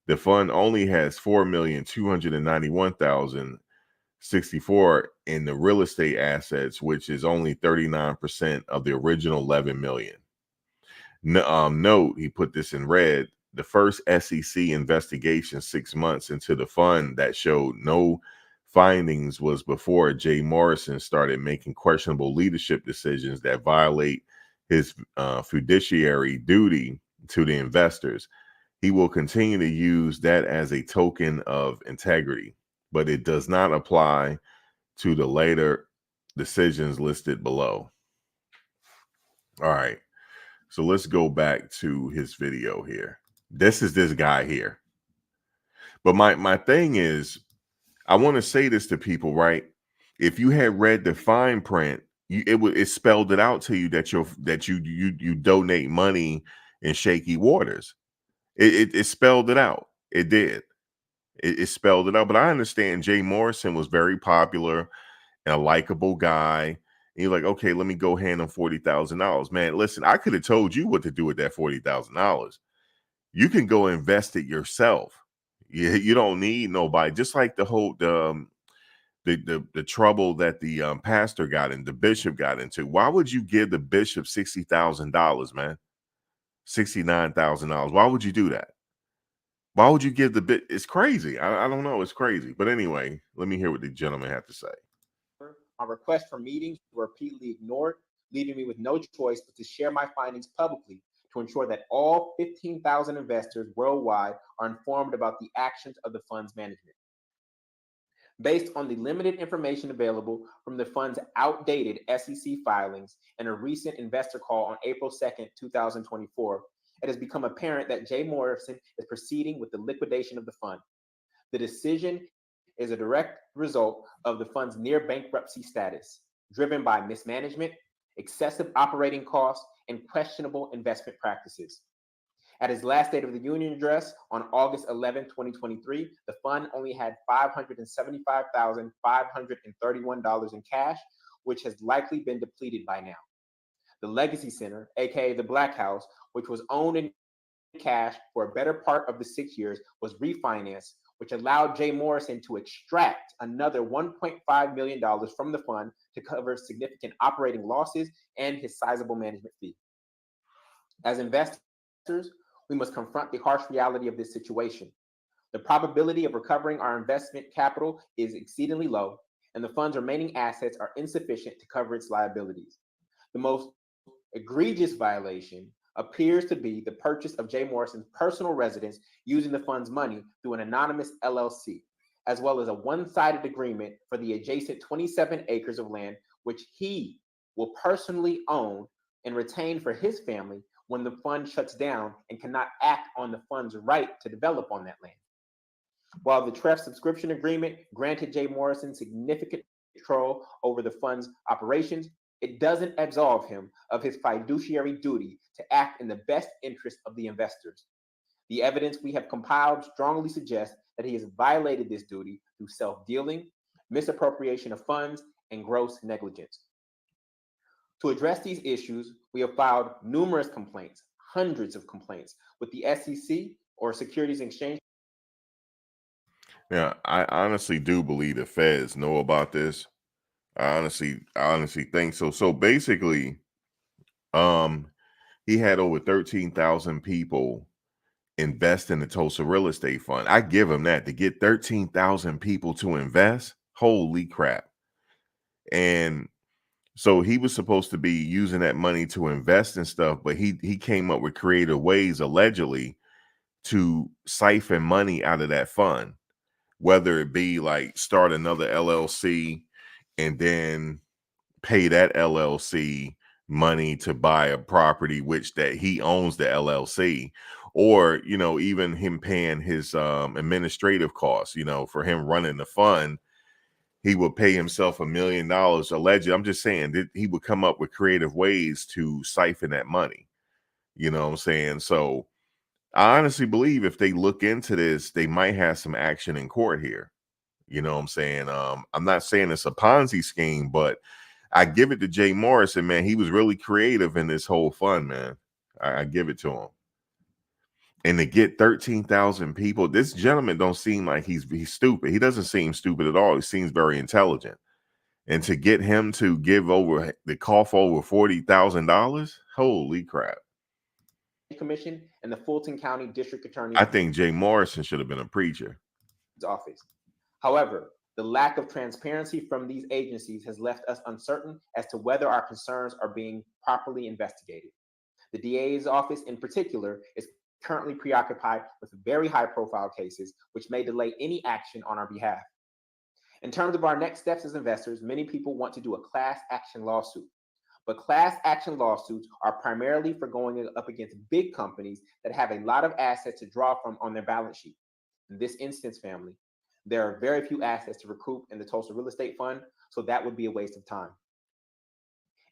The fund only has 4,291,064 in the real estate assets, which is only 39% of the original 11 million. Note, he put this in red, the first SEC investigation 6 months into the fund that showed no findings was before Jay Morrison started making questionable leadership decisions that violate his fiduciary duty to the investors. He will continue to use that as a token of integrity, but it does not apply to the later decisions listed below. All right, so let's go back to his video here. This is this guy here. But my thing is, I want to say this to people, right? If you had read the fine print, it spelled it out to you that you donate money in shaky waters. It spelled it out. It did. It spelled it out. But I understand Jay Morrison was very popular and a likable guy. And you're like, okay, let me go hand him $40,000. Man, listen, I could have told you what to do with that $40,000. You can go invest it yourself. You don't need nobody. Just like the whole the trouble that the pastor got in, the bishop got into. Why would you give the bishop $60,000, man? $69,000. Why would you do that? Why would you give the bit? It's crazy. I don't know. It's crazy. But anyway, let me hear what the gentleman had to say. My request for meetings were repeatedly ignored, leaving me with no choice but to share my findings publicly to ensure that all 15,000 investors worldwide are informed about the actions of the fund's management. Based on the limited information available from the fund's outdated SEC filings and a recent investor call on April 2nd, 2024, it has become apparent that Jay Morrison is proceeding with the liquidation of the fund. The decision is a direct result of the fund's near bankruptcy status, driven by mismanagement, excessive operating costs, and questionable investment practices. At his last State of the Union address on August 11, 2023, the fund only had $575,531 in cash, which has likely been depleted by now. The Legacy Center, aka the Black House, which was owned in cash for a better part of the 6 years, was refinanced, which allowed Jay Morrison to extract another $1.5 million from the fund to cover significant operating losses and his sizable management fee. As investors, we must confront the harsh reality of this situation. The probability of recovering our investment capital is exceedingly low, and the fund's remaining assets are insufficient to cover its liabilities. The most egregious violation appears to be the purchase of Jay Morrison's personal residence using the fund's money through an anonymous LLC, as well as a one-sided agreement for the adjacent 27 acres of land, which he will personally own and retain for his family when the fund shuts down and cannot act on the fund's right to develop on that land. While the TREF subscription agreement granted Jay Morrison significant control over the fund's operations, it doesn't absolve him of his fiduciary duty to act in the best interest of the investors. The evidence we have compiled strongly suggests that he has violated this duty through self-dealing, misappropriation of funds, and gross negligence. To address these issues, we have filed numerous complaints, hundreds of complaints, with the SEC or Securities and Exchange. Now, I honestly do believe the feds know about this. I honestly think so. So basically, he had over 13,000 people invest in the Tulsa real estate fund. I give him that. To get 13,000 people to invest, holy crap. And so he was supposed to be using that money to invest in stuff, but he came up with creative ways, allegedly, to siphon money out of that fund, whether it be like start another LLC and then pay that LLC money to buy a property which that he owns the LLC, or even him paying his administrative costs, for him running the fund. He would pay himself $1 million alleged. I'm just saying that he would come up with creative ways to siphon that money. You know what I'm saying? So I honestly believe if they look into this, they might have some action in court here. You know what I'm saying? I'm not saying it's a Ponzi scheme, but I give it to Jay Morrison, man. He was really creative in this whole fund, man. I give it to him. And to get 13,000 people, this gentleman don't seem like he's stupid. He doesn't seem stupid at all. He seems very intelligent. And to get him to cough over $40,000, holy crap. Commission and the Fulton County District Attorney's I think Jay Morrison should have been a preacher. office. However, the lack of transparency from these agencies has left us uncertain as to whether our concerns are being properly investigated. The DA's office in particular is currently preoccupied with very high-profile cases, which may delay any action on our behalf. In terms of our next steps as investors, many people want to do a class action lawsuit. But class action lawsuits are primarily for going up against big companies that have a lot of assets to draw from on their balance sheet. In this instance, family, there are very few assets to recoup in the Tulsa Real Estate Fund, so that would be a waste of time.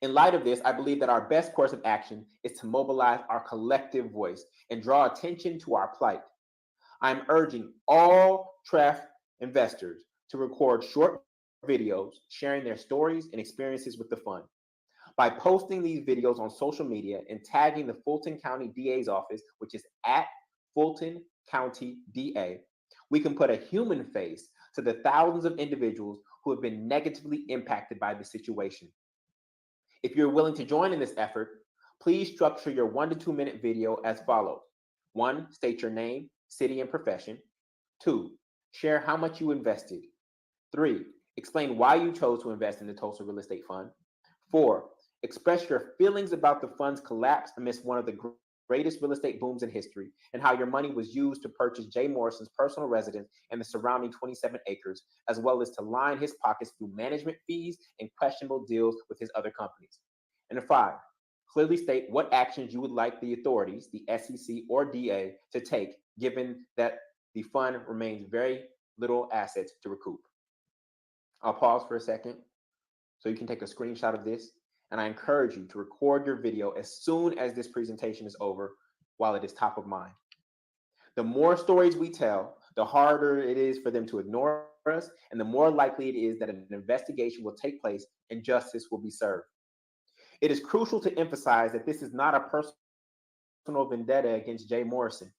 In light of this, I believe that our best course of action is to mobilize our collective voice and draw attention to our plight. I'm urging all TREF investors to record short videos sharing their stories and experiences with the fund. By posting these videos on social media and tagging the Fulton County DA's office, which is at Fulton County DA, we can put a human face to the thousands of individuals who have been negatively impacted by the situation. If you're willing to join in this effort, please structure your 1 to 2 minute video as follows. 1, state your name, city, and profession. 2, share how much you invested. 3, explain why you chose to invest in the Tulsa Real Estate Fund. 4, express your feelings about the fund's collapse amidst one of the greatest real estate booms in history and how your money was used to purchase Jay Morrison's personal residence and the surrounding 27 acres, as well as to line his pockets through management fees and questionable deals with his other companies. And 5, clearly state what actions you would like the authorities, the SEC or DA, to take, given that the fund remains very little assets to recoup. I'll pause for a second so you can take a screenshot of this. And I encourage you to record your video as soon as this presentation is over while it is top of mind. The more stories we tell, the harder it is for them to ignore us, and the more likely it is that an investigation will take place and justice will be served. It is crucial to emphasize that this is not a personal vendetta against Jay Morrison,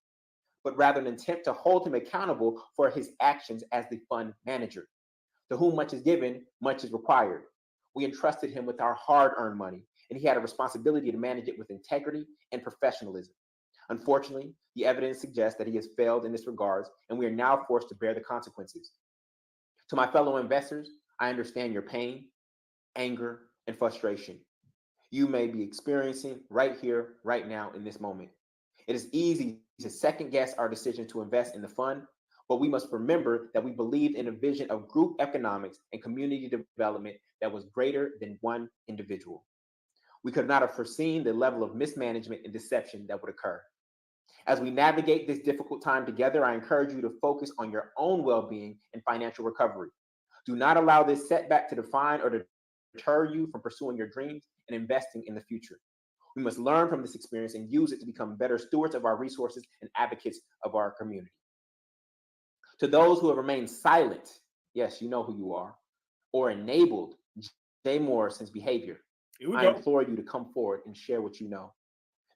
but rather an attempt to hold him accountable for his actions as the fund manager. To whom much is given, much is required. We entrusted him with our hard-earned money, and he had a responsibility to manage it with integrity and professionalism. Unfortunately, the evidence suggests that he has failed in this regard, and we are now forced to bear the consequences. To my fellow investors, I understand your pain, anger, and frustration you may be experiencing right here, right now, in this moment. It is easy to second-guess our decision to invest in the fund, but we must remember that we believed in a vision of group economics and community development that was greater than one individual. We could not have foreseen the level of mismanagement and deception that would occur. As we navigate this difficult time together, I encourage you to focus on your own well-being and financial recovery. Do not allow this setback to define or deter you from pursuing your dreams and investing in the future. We must learn from this experience and use it to become better stewards of our resources and advocates of our community. To those who have remained silent, yes, you know who you are, or enabled Jay Morrison's behavior, I implore you to come forward and share what you know.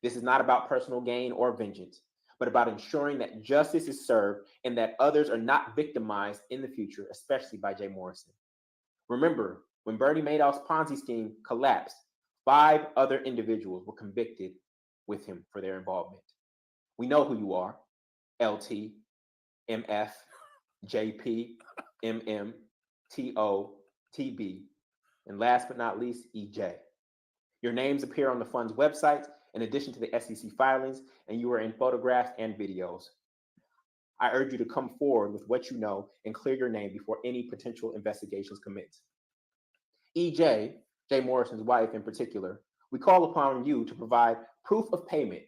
This is not about personal gain or vengeance, but about ensuring that justice is served and that others are not victimized in the future, especially by Jay Morrison. Remember, when Bernie Madoff's Ponzi scheme collapsed, 5 other individuals were convicted with him for their involvement. We know who you are: LT, MF, JP, MM, TO, TB, and last but not least, EJ. Your names appear on the fund's website in addition to the SEC filings, and you are in photographs and videos. I urge you to come forward with what you know and clear your name before any potential investigations commence. EJ, Jay Morrison's wife in particular, we call upon you to provide proof of payment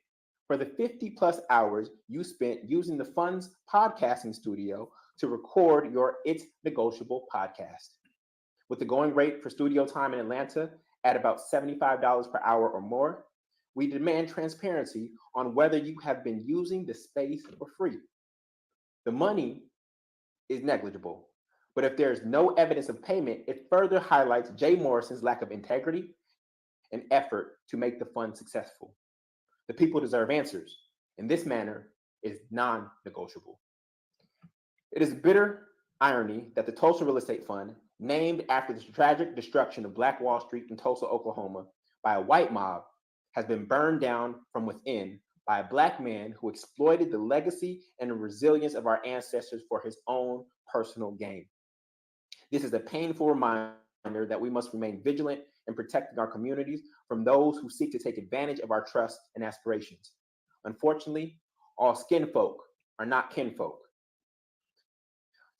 for the 50+ hours you spent using the fund's podcasting studio to record your It's Negotiable podcast. With the going rate for studio time in Atlanta at about $75 per hour or more, we demand transparency on whether you have been using the space for free. The money is negligible, but if there's no evidence of payment, it further highlights Jay Morrison's lack of integrity and effort to make the fund successful. The people deserve answers, and this matter is non-negotiable. It is bitter irony that the Tulsa Real Estate Fund, named after the tragic destruction of Black Wall Street in Tulsa, Oklahoma, by a white mob, has been burned down from within by a Black man who exploited the legacy and the resilience of our ancestors for his own personal gain. This is a painful reminder that we must remain vigilant in protecting our communities from those who seek to take advantage of our trust and aspirations. Unfortunately, all skin folk are not kinfolk.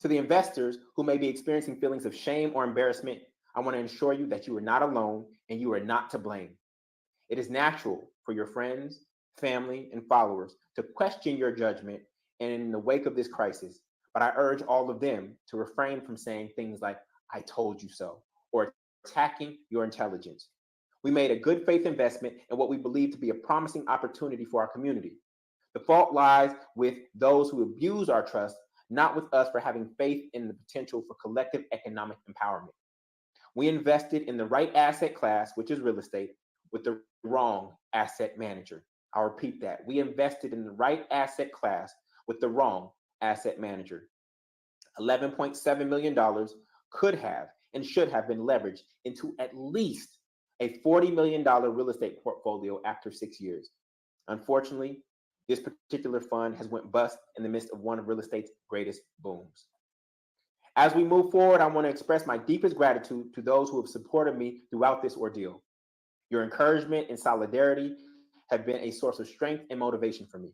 To the investors who may be experiencing feelings of shame or embarrassment, I want to assure you that you are not alone and you are not to blame. It is natural for your friends, family, and followers to question your judgment in the wake of this crisis, but I urge all of them to refrain from saying things like, "I told you so," or attacking your intelligence. We made a good faith investment in what we believe to be a promising opportunity for our community. The fault lies with those who abuse our trust, not with us for having faith in the potential for collective economic empowerment. We invested in the right asset class, which is real estate, with the wrong asset manager. I'll repeat that. We invested in the right asset class with the wrong asset manager. $11.7 million could have and should have been leveraged into at least a $40 million real estate portfolio after 6 years. Unfortunately, this particular fund has went bust in the midst of one of real estate's greatest booms. As we move forward, I want to express my deepest gratitude to those who have supported me throughout this ordeal. Your encouragement and solidarity have been a source of strength and motivation for me.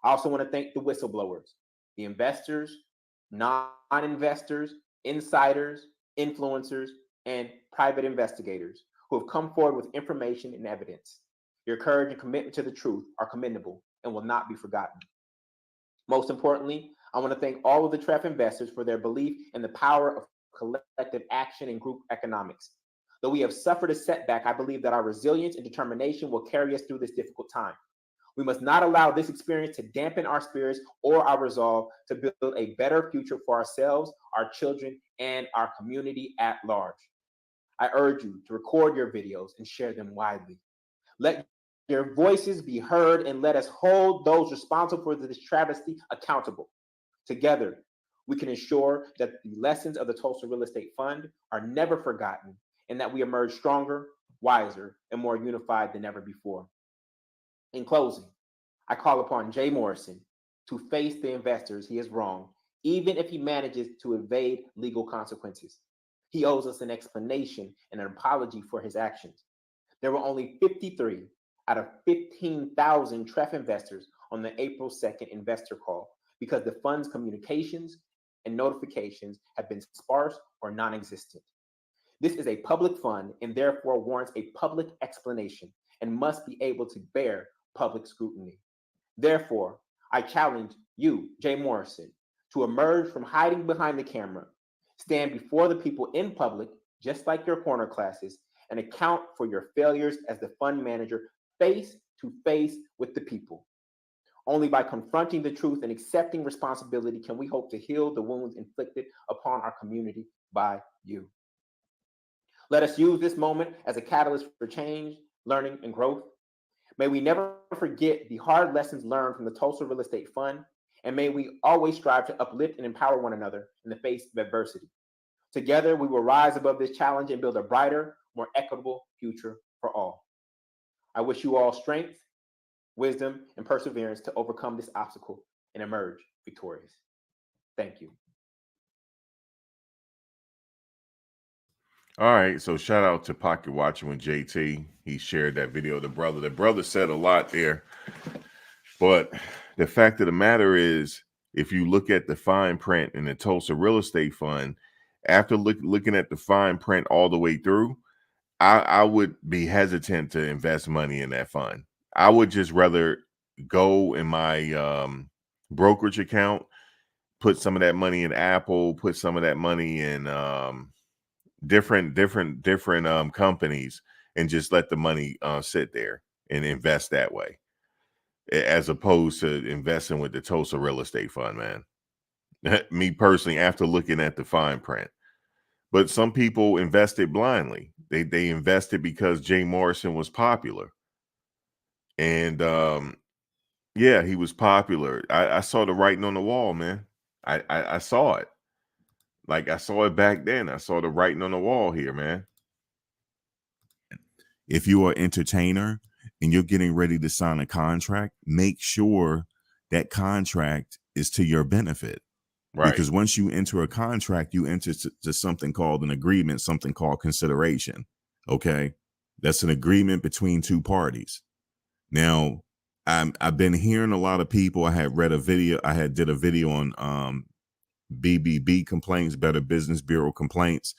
I also want to thank the whistleblowers, the investors, non-investors, insiders, influencers, and private investigators who have come forward with information and evidence. Your courage and commitment to the truth are commendable and will not be forgotten. Most importantly, I want to thank all of the TREF investors for their belief in the power of collective action and group economics. Though we have suffered a setback, I believe that our resilience and determination will carry us through this difficult time. We must not allow this experience to dampen our spirits or our resolve to build a better future for ourselves, our children, and our community at large. I urge you to record your videos and share them widely. Let your voices be heard and let us hold those responsible for this travesty accountable. Together, we can ensure that the lessons of the Tulsa Real Estate Fund are never forgotten and that we emerge stronger, wiser, and more unified than ever before. In closing, I call upon Jay Morrison to face the investors he has wronged, even if he manages to evade legal consequences. He owes us an explanation and an apology for his actions. There were only 53 out of 15,000 TREF investors on the April 2nd investor call because the fund's communications and notifications have been sparse or non-existent. This is a public fund and therefore warrants a public explanation and must be able to bear public scrutiny. Therefore, I challenge you, Jay Morrison, to emerge from hiding behind the camera, stand before the people in public, just like your corner classes, and account for your failures as the fund manager face to face with the people. Only by confronting the truth and accepting responsibility can we hope to heal the wounds inflicted upon our community by you. Let us use this moment as a catalyst for change, learning, and growth. May we never forget the hard lessons learned from the Tulsa Real Estate Fund, and may we always strive to uplift and empower one another in the face of adversity. Together, we will rise above this challenge and build a brighter, more equitable future for all. I wish you all strength, wisdom, and perseverance to overcome this obstacle and emerge victorious. Thank you. All right, so shout out to Pocket Watching with JT. He shared that video of the brother. The brother said a lot there, but the fact of the matter is, if you look at the fine print in the Tulsa Real Estate Fund, after looking at the fine print all the way through, I would be hesitant to invest money in that fund. I would just rather go in my brokerage account, put some of that money in Apple, put some of that money in different companies, and just let the money sit there and invest that way, as opposed to investing with the Tulsa Real Estate Fund, man. Me personally, after looking at the fine print. But some people invested blindly. They invested because Jay Morrison was popular. And yeah, he was popular. I saw the writing on the wall, man. I saw it. Like, I saw it back then. I saw the writing on the wall here, man. If you are an entertainer and you're getting ready to sign a contract, make sure that contract is to your benefit. Right. Because once you enter a contract, you enter to something called an agreement, something called consideration. Okay. That's an agreement between two parties. Now, I've been hearing a lot of people. I had read a video. I had did a video on BBB complaints, Better Business Bureau complaints.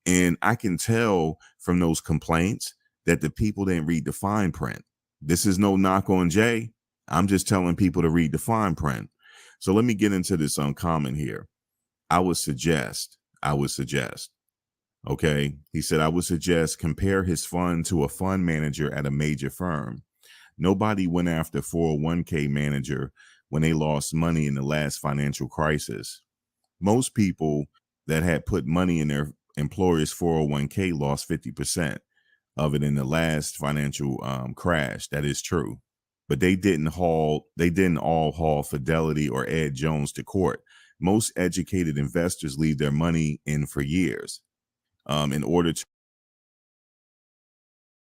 And I can tell from those complaints that the people didn't read the fine print. This is no knock on Jay. I'm just telling people to read the fine print. So let me get into this comment here. I would suggest, okay. He said, I would suggest compare his fund to a fund manager at a major firm. Nobody went after 401k manager when they lost money in the last financial crisis. Most people that had put money in their employer's 401k lost 50% of it in the last financial crash. That is true. But they didn't all haul Fidelity or Ed Jones to court. Most educated investors leave their money in for years in order to.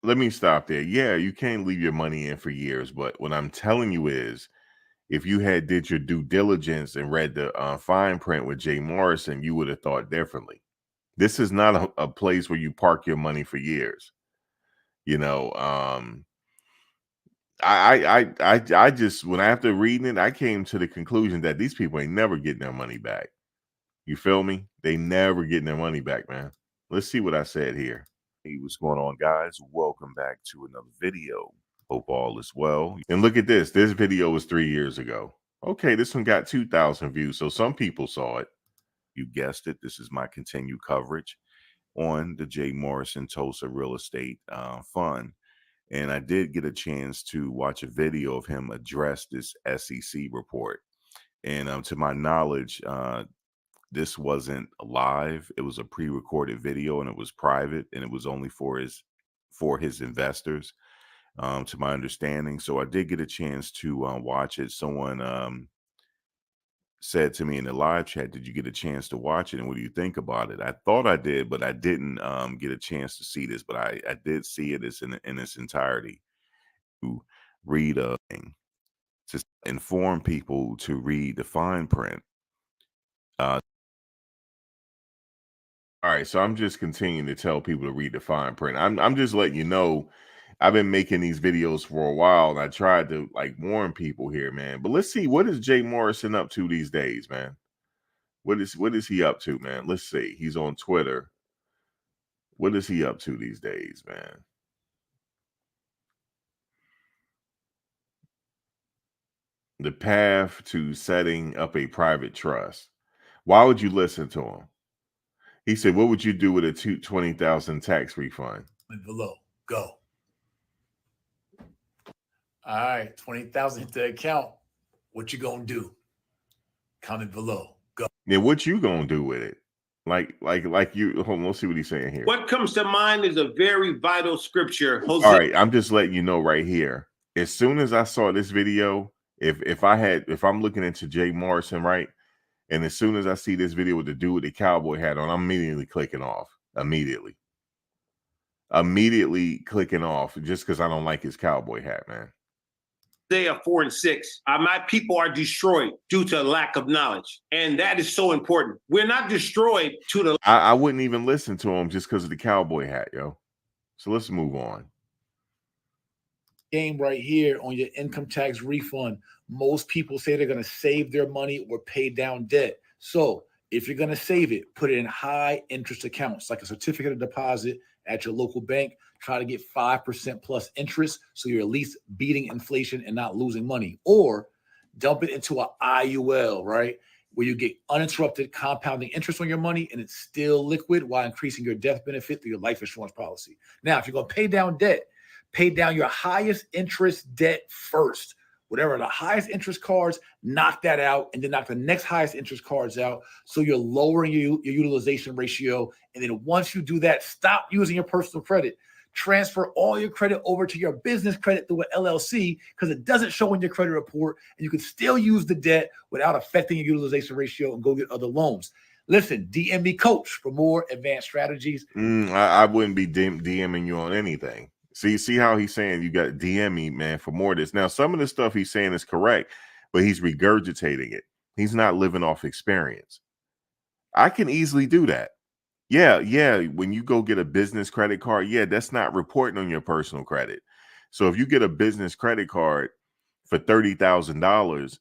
Let me stop there. Yeah, you can't leave your money in for years, but what I'm telling you is, if you had did your due diligence and read the fine print with Jay Morrison, you would have thought differently. This is not a place where you park your money for years. You know, I just, when after reading it, I came to the conclusion that these people ain't never getting their money back. You feel me? They never getting their money back, man. Let's see what I said here. Hey, what's going on, guys? Welcome back to another video. Hope all is well. And look at this. This video was 3 years ago. Okay, this one got 2,000 views, so some people saw it. You guessed it. This is my continued coverage on the Jay Morrison Tulsa Real Estate Fund. And I did get a chance to watch a video of him address this SEC report. And to my knowledge, this wasn't live. It was a pre-recorded video, and it was private, and it was only for his investors, to my understanding. So I did get a chance to watch it. Someone said to me in the live chat, did you get a chance to watch it, and what do you think about it? I thought I did, but I didn't get a chance to see this, but I did see it in its entirety. To read a thing, to inform people to read the fine print. All right, so I'm just continuing to tell people to read the fine print. I'm just letting you know, I've been making these videos for a while, and I tried to like warn people here, man. But let's see, what is Jay Morrison up to these days, man? What is he up to, man? Let's see. He's on Twitter. What is he up to these days, man? The path to setting up a private trust. Why would you listen to him? He said, what would you do with a $20,000 tax refund? Below. Go. All right, 20,000 hit the account. What you gonna do? Comment below. Go. Yeah, what you gonna do with it? Like you. Hold on, let's see what he's saying here. What comes to mind is a very vital scripture. Hosea. All right, I'm just letting you know right here. As soon as I saw this video, if I'm looking into Jay Morrison, right, and as soon as I see this video with the dude with the cowboy hat on, I'm immediately clicking off. Immediately clicking off, just because I don't like his cowboy hat, man. Isaiah 4:6. My people are destroyed due to lack of knowledge. And that is so important. We're not destroyed to the. I wouldn't even listen to him just because of the cowboy hat, yo. So let's move on. Game right here on your income tax refund. Most people say they're going to save their money or pay down debt. So if you're going to save it, put it in high interest accounts like a certificate of deposit at your local bank. Try to get 5% plus interest, so you're at least beating inflation and not losing money. Or dump it into an IUL, right, where you get uninterrupted compounding interest on your money, and it's still liquid while increasing your death benefit through your life insurance policy. Now, if you're going to pay down debt, pay down your highest interest debt first. Whatever the highest interest cards, knock that out, and then knock the next highest interest cards out. So you're lowering your utilization ratio. And then once you do that, stop using your personal credit. Transfer all your credit over to your business credit through an LLC, because it doesn't show in your credit report, and you can still use the debt without affecting your utilization ratio and go get other loans. Listen, DM me, coach, for more advanced strategies. I wouldn't be DMing you on anything. See how he's saying you got DM me, man, for more of this. Now, some of the stuff he's saying is correct, but he's regurgitating it. He's not living off experience. I can easily do that. Yeah. When you go get a business credit card, yeah, that's not reporting on your personal credit. So if you get a business credit card for $30,000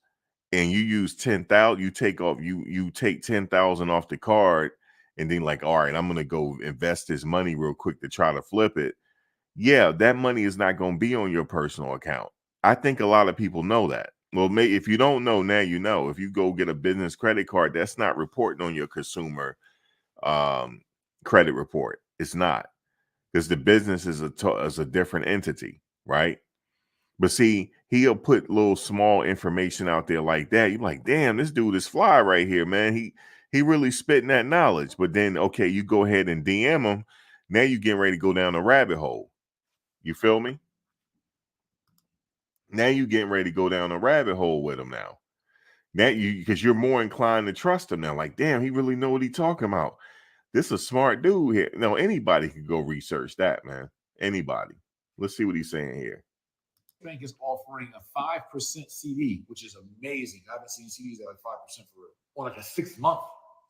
and you use 10,000, you take 10,000 off the card, and then like, all right, I'm gonna go invest this money real quick to try to flip it. Yeah, that money is not going to be on your personal account. I think a lot of people know that. Well, if you don't know now, you know. If you go get a business credit card, that's not reporting on your consumer credit report. It's not, because the business is a different entity, right? But see, he'll put little small information out there like that. You're like, damn, this dude is fly right here, man. He really spitting that knowledge. But then, okay, you go ahead and DM him. Now you're getting ready to go down a rabbit hole. You feel me? Now you getting ready to go down a rabbit hole with him now. Now because you're more inclined to trust him now. Like, damn, he really know what he talking about. This is a smart dude here. No, anybody could go research that, man. Anybody. Let's see what he's saying here. Bank is offering a 5% CD, which is amazing. I haven't seen CDs at like 5% for real. Or like a 6-month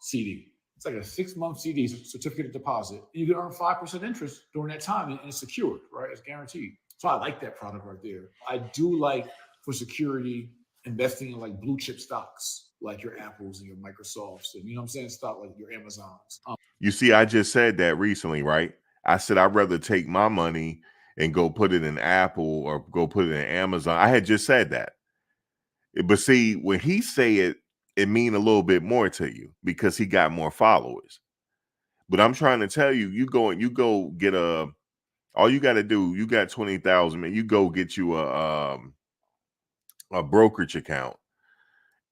CD. It's like a 6-month CD, certificate of deposit. And you can earn 5% interest during that time, and it's secured, right? It's guaranteed. So I like that product right there. I do like, for security, investing in like blue chip stocks, like your Apples and your Microsofts, and you know what I'm saying? Stock like your Amazons. You see, I just said that recently, right? I said I'd rather take my money and go put it in Apple or go put it in Amazon. I had just said that. But see, when he say it, it mean a little bit more to you because he got more followers. But I'm trying to tell you, you go get all you got to do, you got 20,000, man. You go get you a brokerage account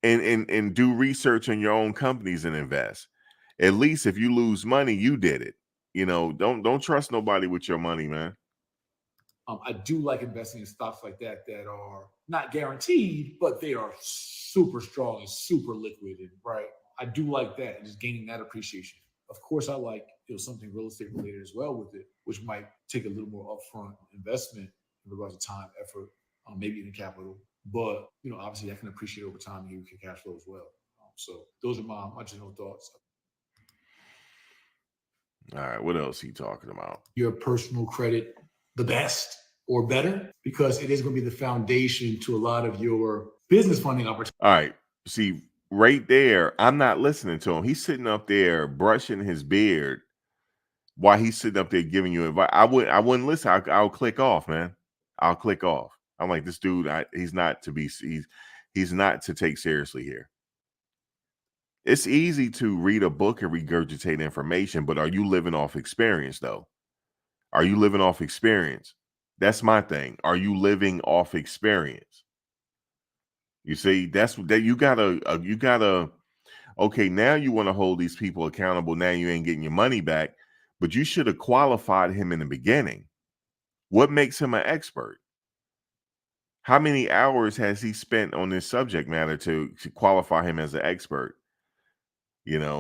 and do research on your own companies and invest. At least if you lose money, you did it. You know, don't trust nobody with your money, man. I do like investing in stocks like that are not guaranteed, but they are super strong and super liquid, and right. I do like that, and just gaining that appreciation. Of course, I like something real estate related as well with it, which might take a little more upfront investment in regards to time, effort, maybe even capital. But obviously, that can appreciate over time and give you cash flow as well. So those are my general thoughts. All right, what else he talking about? Your personal credit the best or better, because it is going to be the foundation to a lot of your business funding opportunities. All right, see right there, I'm not listening to him. He's sitting up there brushing his beard while he's sitting up there giving you advice. I wouldn't listen. I'll click off, man. I'll click off. I'm like, this dude, he's not to take seriously here. It's easy to read a book and regurgitate information, but are you living off experience though? Are you living off experience? That's my thing. Are you living off experience? You see, that's that you gotta, okay, now you want to hold these people accountable. Now you ain't getting your money back, but you should have qualified him in the beginning. What makes him an expert? How many hours has he spent on this subject matter to qualify him as an expert?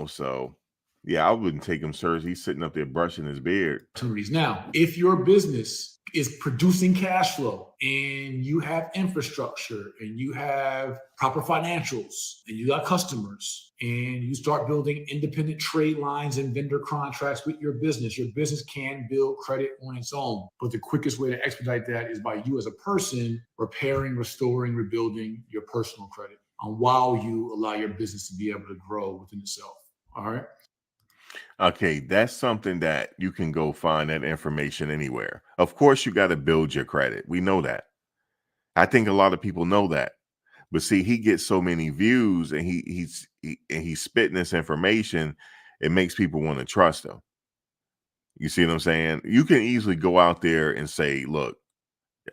So yeah, I wouldn't take him serious. He's sitting up there brushing his beard. Now, if your business is producing cash flow and you have infrastructure and you have proper financials and you got customers and you start building independent trade lines and vendor contracts with your business can build credit on its own. But the quickest way to expedite that is by you as a person repairing, restoring, rebuilding your personal credit while you allow your business to be able to grow within itself. All right. Okay, that's something that you can go find that information anywhere. Of course, you got to build your credit. We know that. I think a lot of people know that. But see, he gets so many views and he's spitting this information, it makes people want to trust him. You see what I'm saying? You can easily go out there and say, look,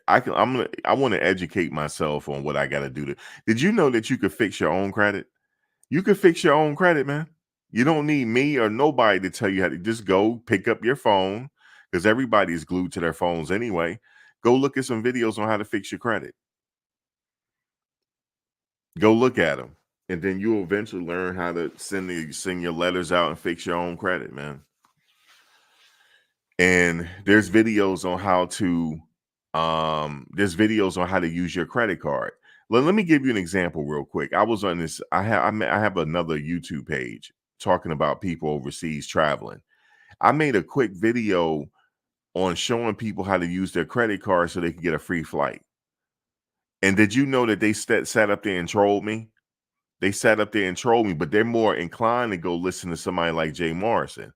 I want to educate myself on what I got to do. Did you know that you could fix your own credit? You could fix your own credit, man. You don't need me or nobody to tell you how to. Just go pick up your phone, because everybody's glued to their phones anyway. Go look at some videos on how to fix your credit. Go look at them, and then you'll eventually learn how to send your letters out and fix your own credit, man. And there's videos on how to use your credit card. Let me give you an example real quick. I was on this. I have another YouTube page talking about people overseas traveling. I made a quick video on showing people how to use their credit card so they can get a free flight. And did you know that they sat up there and trolled me? They sat up there and trolled me, but they're more inclined to go listen to somebody like Jay Morrison.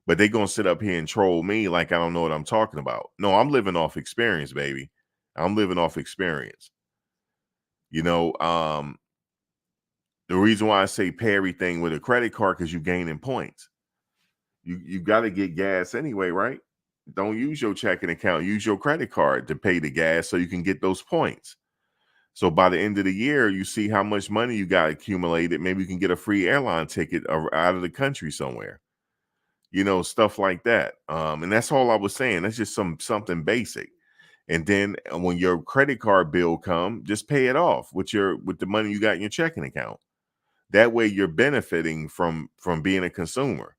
But they're going to sit up here and troll me like I don't know what I'm talking about. No, I'm living off experience, baby. I'm living off experience. You know, the reason why I say pay everything with a credit card, because you're gaining points. You got to get gas anyway, right? Don't use your checking account. Use your credit card to pay the gas so you can get those points. So by the end of the year, you see how much money you got accumulated. Maybe you can get a free airline ticket out of the country somewhere. You know, stuff like that. And that's all I was saying. That's just something basic. And then when your credit card bill come, just pay it off with the money you got in your checking account. That way you're benefiting from being a consumer,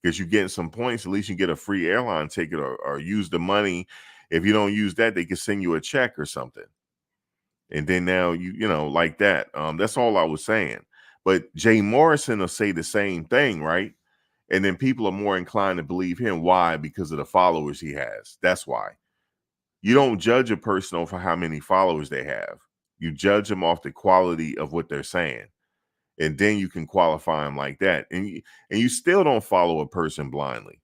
because you're getting some points. At least you get a free airline ticket, or use the money. If you don't use that, they can send you a check or something. And then now you know, like that. That's all I was saying. But Jay Morrison will say the same thing, right? And then people are more inclined to believe him. Why? Because of the followers he has. That's why. You don't judge a person off of how many followers they have. You judge them off the quality of what they're saying. And then you can qualify them like that. And you still don't follow a person blindly.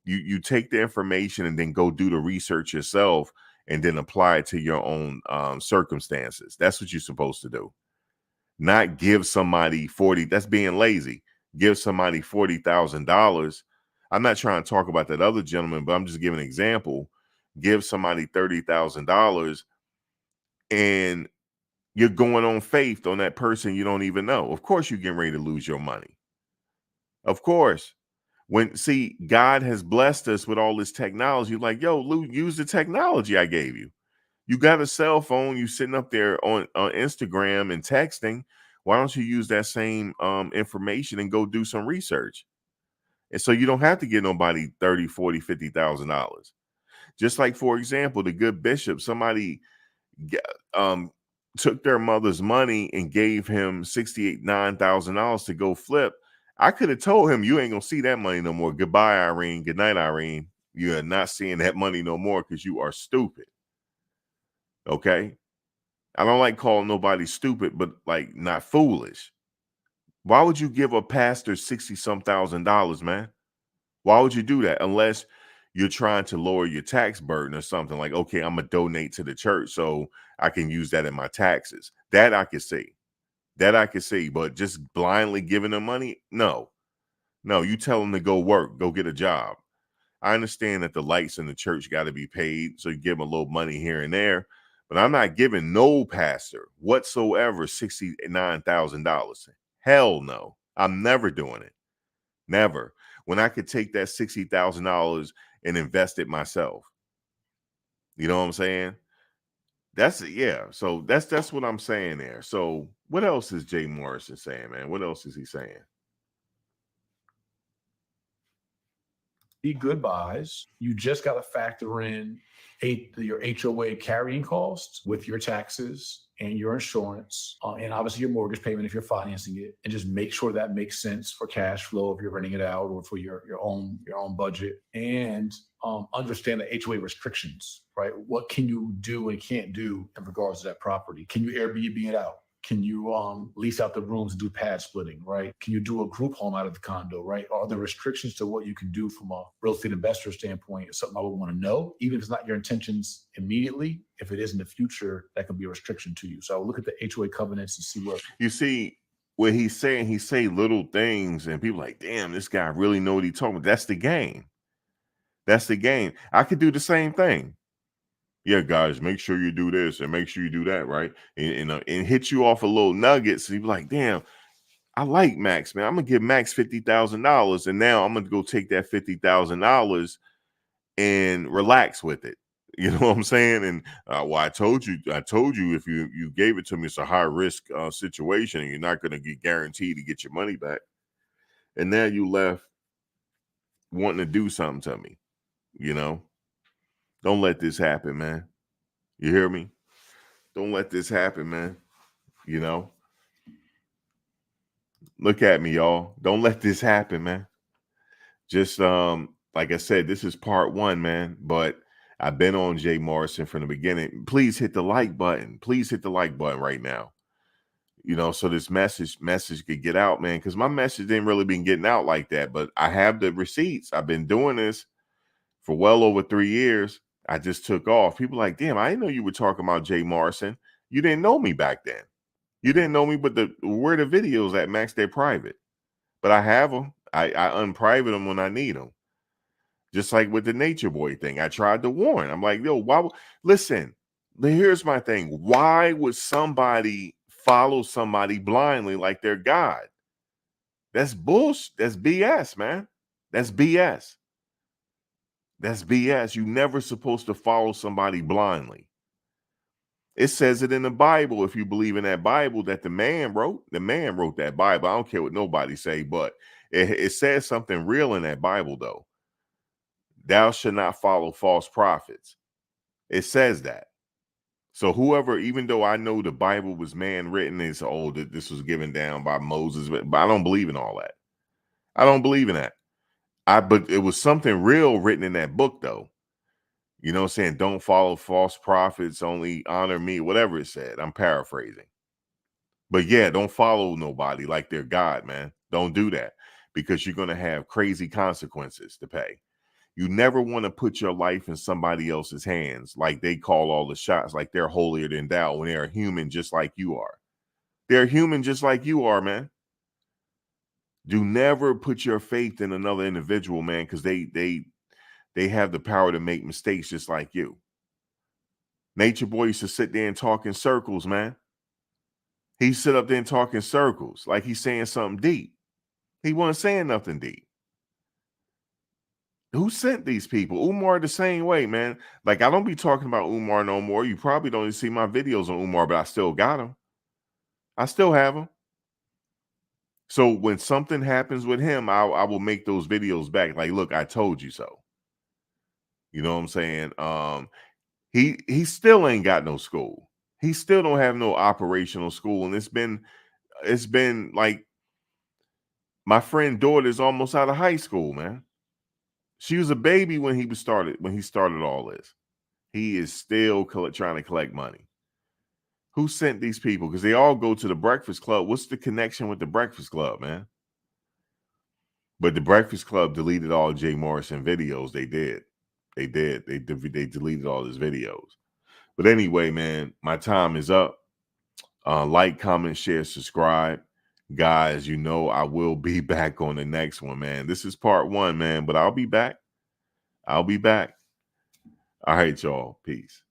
You take the information and then go do the research yourself and then apply it to your own circumstances. That's what you're supposed to do. Not give somebody 40. That's being lazy. Give somebody $40,000. I'm not trying to talk about that other gentleman, but I'm just giving an example. Give somebody $30,000 and you're going on faith on that person you don't even know. Of course, you're getting ready to lose your money. Of course. See, God has blessed us with all this technology. Like, yo, Lou, use the technology I gave you. You got a cell phone. You sitting up there on Instagram and texting. Why don't you use that same information and go do some research? And so you don't have to get nobody $30,000, $40,000, $50,000. Just like, for example, the good bishop, somebody took their mother's money and gave him $69,000 to go flip. I could have told him, you ain't gonna see that money no more. Goodbye, Irene. Good night, Irene. You are not seeing that money no more because you are stupid. Okay. I don't like calling nobody stupid, but like not foolish. Why would you give a pastor $60-some thousand, man? Why would you do that? Unless you're trying to lower your tax burden or something, like, okay, I'm gonna donate to the church so I can use that in my taxes. That I can see. But just blindly giving them money, no. You tell them to go work, go get a job. I understand that the lights in the church got to be paid, so you give them a little money here and there. But I'm not giving no pastor whatsoever $69,000. Hell no. I'm never doing it. Never. When I could take that $60,000 and invest it myself. You know what I'm saying? So that's what I'm saying there. So what else is Jay Morrison saying, man? What else is he saying? Be good buys. You just got to factor in your HOA carrying costs with your taxes and your insurance, and obviously your mortgage payment if you're financing it, and just make sure that makes sense for cash flow if you're renting it out or for your own budget. And understand the HOA restrictions, right? What can you do and can't do in regards to that property? Can you Airbnb it out? Can you lease out the rooms and do pad splitting, right? Can you do a group home out of the condo, right? Are there restrictions to what you can do from a real estate investor standpoint? It's something I would want to know, even if it's not your intentions immediately. If it is in the future, that can be a restriction to you. So I would look at the HOA covenants and see what. You see, what he's saying, he say little things and people like, damn, this guy really know what he's talking about. That's the game. I could do the same thing. Yeah, guys, make sure you do this and make sure you do that, right? And hit you off a little nuggets. And you be like, damn, I like Max, man. I'm gonna give Max $50,000, and now I'm gonna go take that $50,000 and relax with it. You know what I'm saying? And well, I told you, if you gave it to me, it's a high risk situation, and you're not gonna get guaranteed to get your money back. And now you left wanting to do something to me. You know, don't let this happen, man. You hear me? Don't let this happen, man. You know, look at me, y'all. Don't let this happen, man. Just like I said, this is part one, man. But I've been on Jay Morrison from the beginning. Please hit the like button. Please hit the like button right now. You know, so this message could get out, man. Because my message didn't really been getting out like that. But I have the receipts. I've been doing this for well over 3 years. I just took off. People like, damn, I didn't know you were talking about Jay Morrison. You didn't know me back then. You didn't know me, but where the videos at, Max? They're private. But I have them. I unprivate them when I need them. Just like with the Nature Boy thing. I tried to warn. I'm like, yo, why? Listen, here's my thing. Why would somebody follow somebody blindly like they're God? That's bullshit. That's BS, man. That's BS. That's BS. You're never supposed to follow somebody blindly. It says it in the Bible, if you believe in that Bible that the man wrote that Bible. I don't care what nobody say, but it says something real in that Bible, though. Thou shalt not follow false prophets. It says that. So whoever, even though I know the Bible was man written, it's that this was given down by Moses, but I don't believe in all that. I don't believe in that. But it was something real written in that book, though. You know what I'm saying? Don't follow false prophets, only honor me, whatever it said. I'm paraphrasing. But yeah, don't follow nobody like they're God, man. Don't do that because you're going to have crazy consequences to pay. You never want to put your life in somebody else's hands like they call all the shots, like they're holier than thou when they're human just like you are. They're human just like you are, man. Do never put your faith in another individual, man, because they have the power to make mistakes just like you. Nature Boy used to sit there and talk in circles, man. He sit up there and talk in circles like he's saying something deep. He wasn't saying nothing deep. Who sent these people? Umar the same way, man. Like, I don't be talking about Umar no more. You probably don't even see my videos on Umar, but I still got him. I still have him. So when something happens with him, I will make those videos back. Like, look, I told you so. You know what I'm saying? He still ain't got no school. He still don't have no operational school. And it's been like my friend daughter's almost out of high school, man. She was a baby when he started all this. He is still trying to collect money. Who sent these people? Because they all go to the Breakfast Club. What's the connection with the Breakfast Club, man? But the Breakfast Club deleted all Jay Morrison videos. They did. They deleted all his videos. But anyway, man, my time is up. Like, comment, share, subscribe. Guys, you know I will be back on the next one, man. This is part one, man, but I'll be back. All right, y'all. Peace.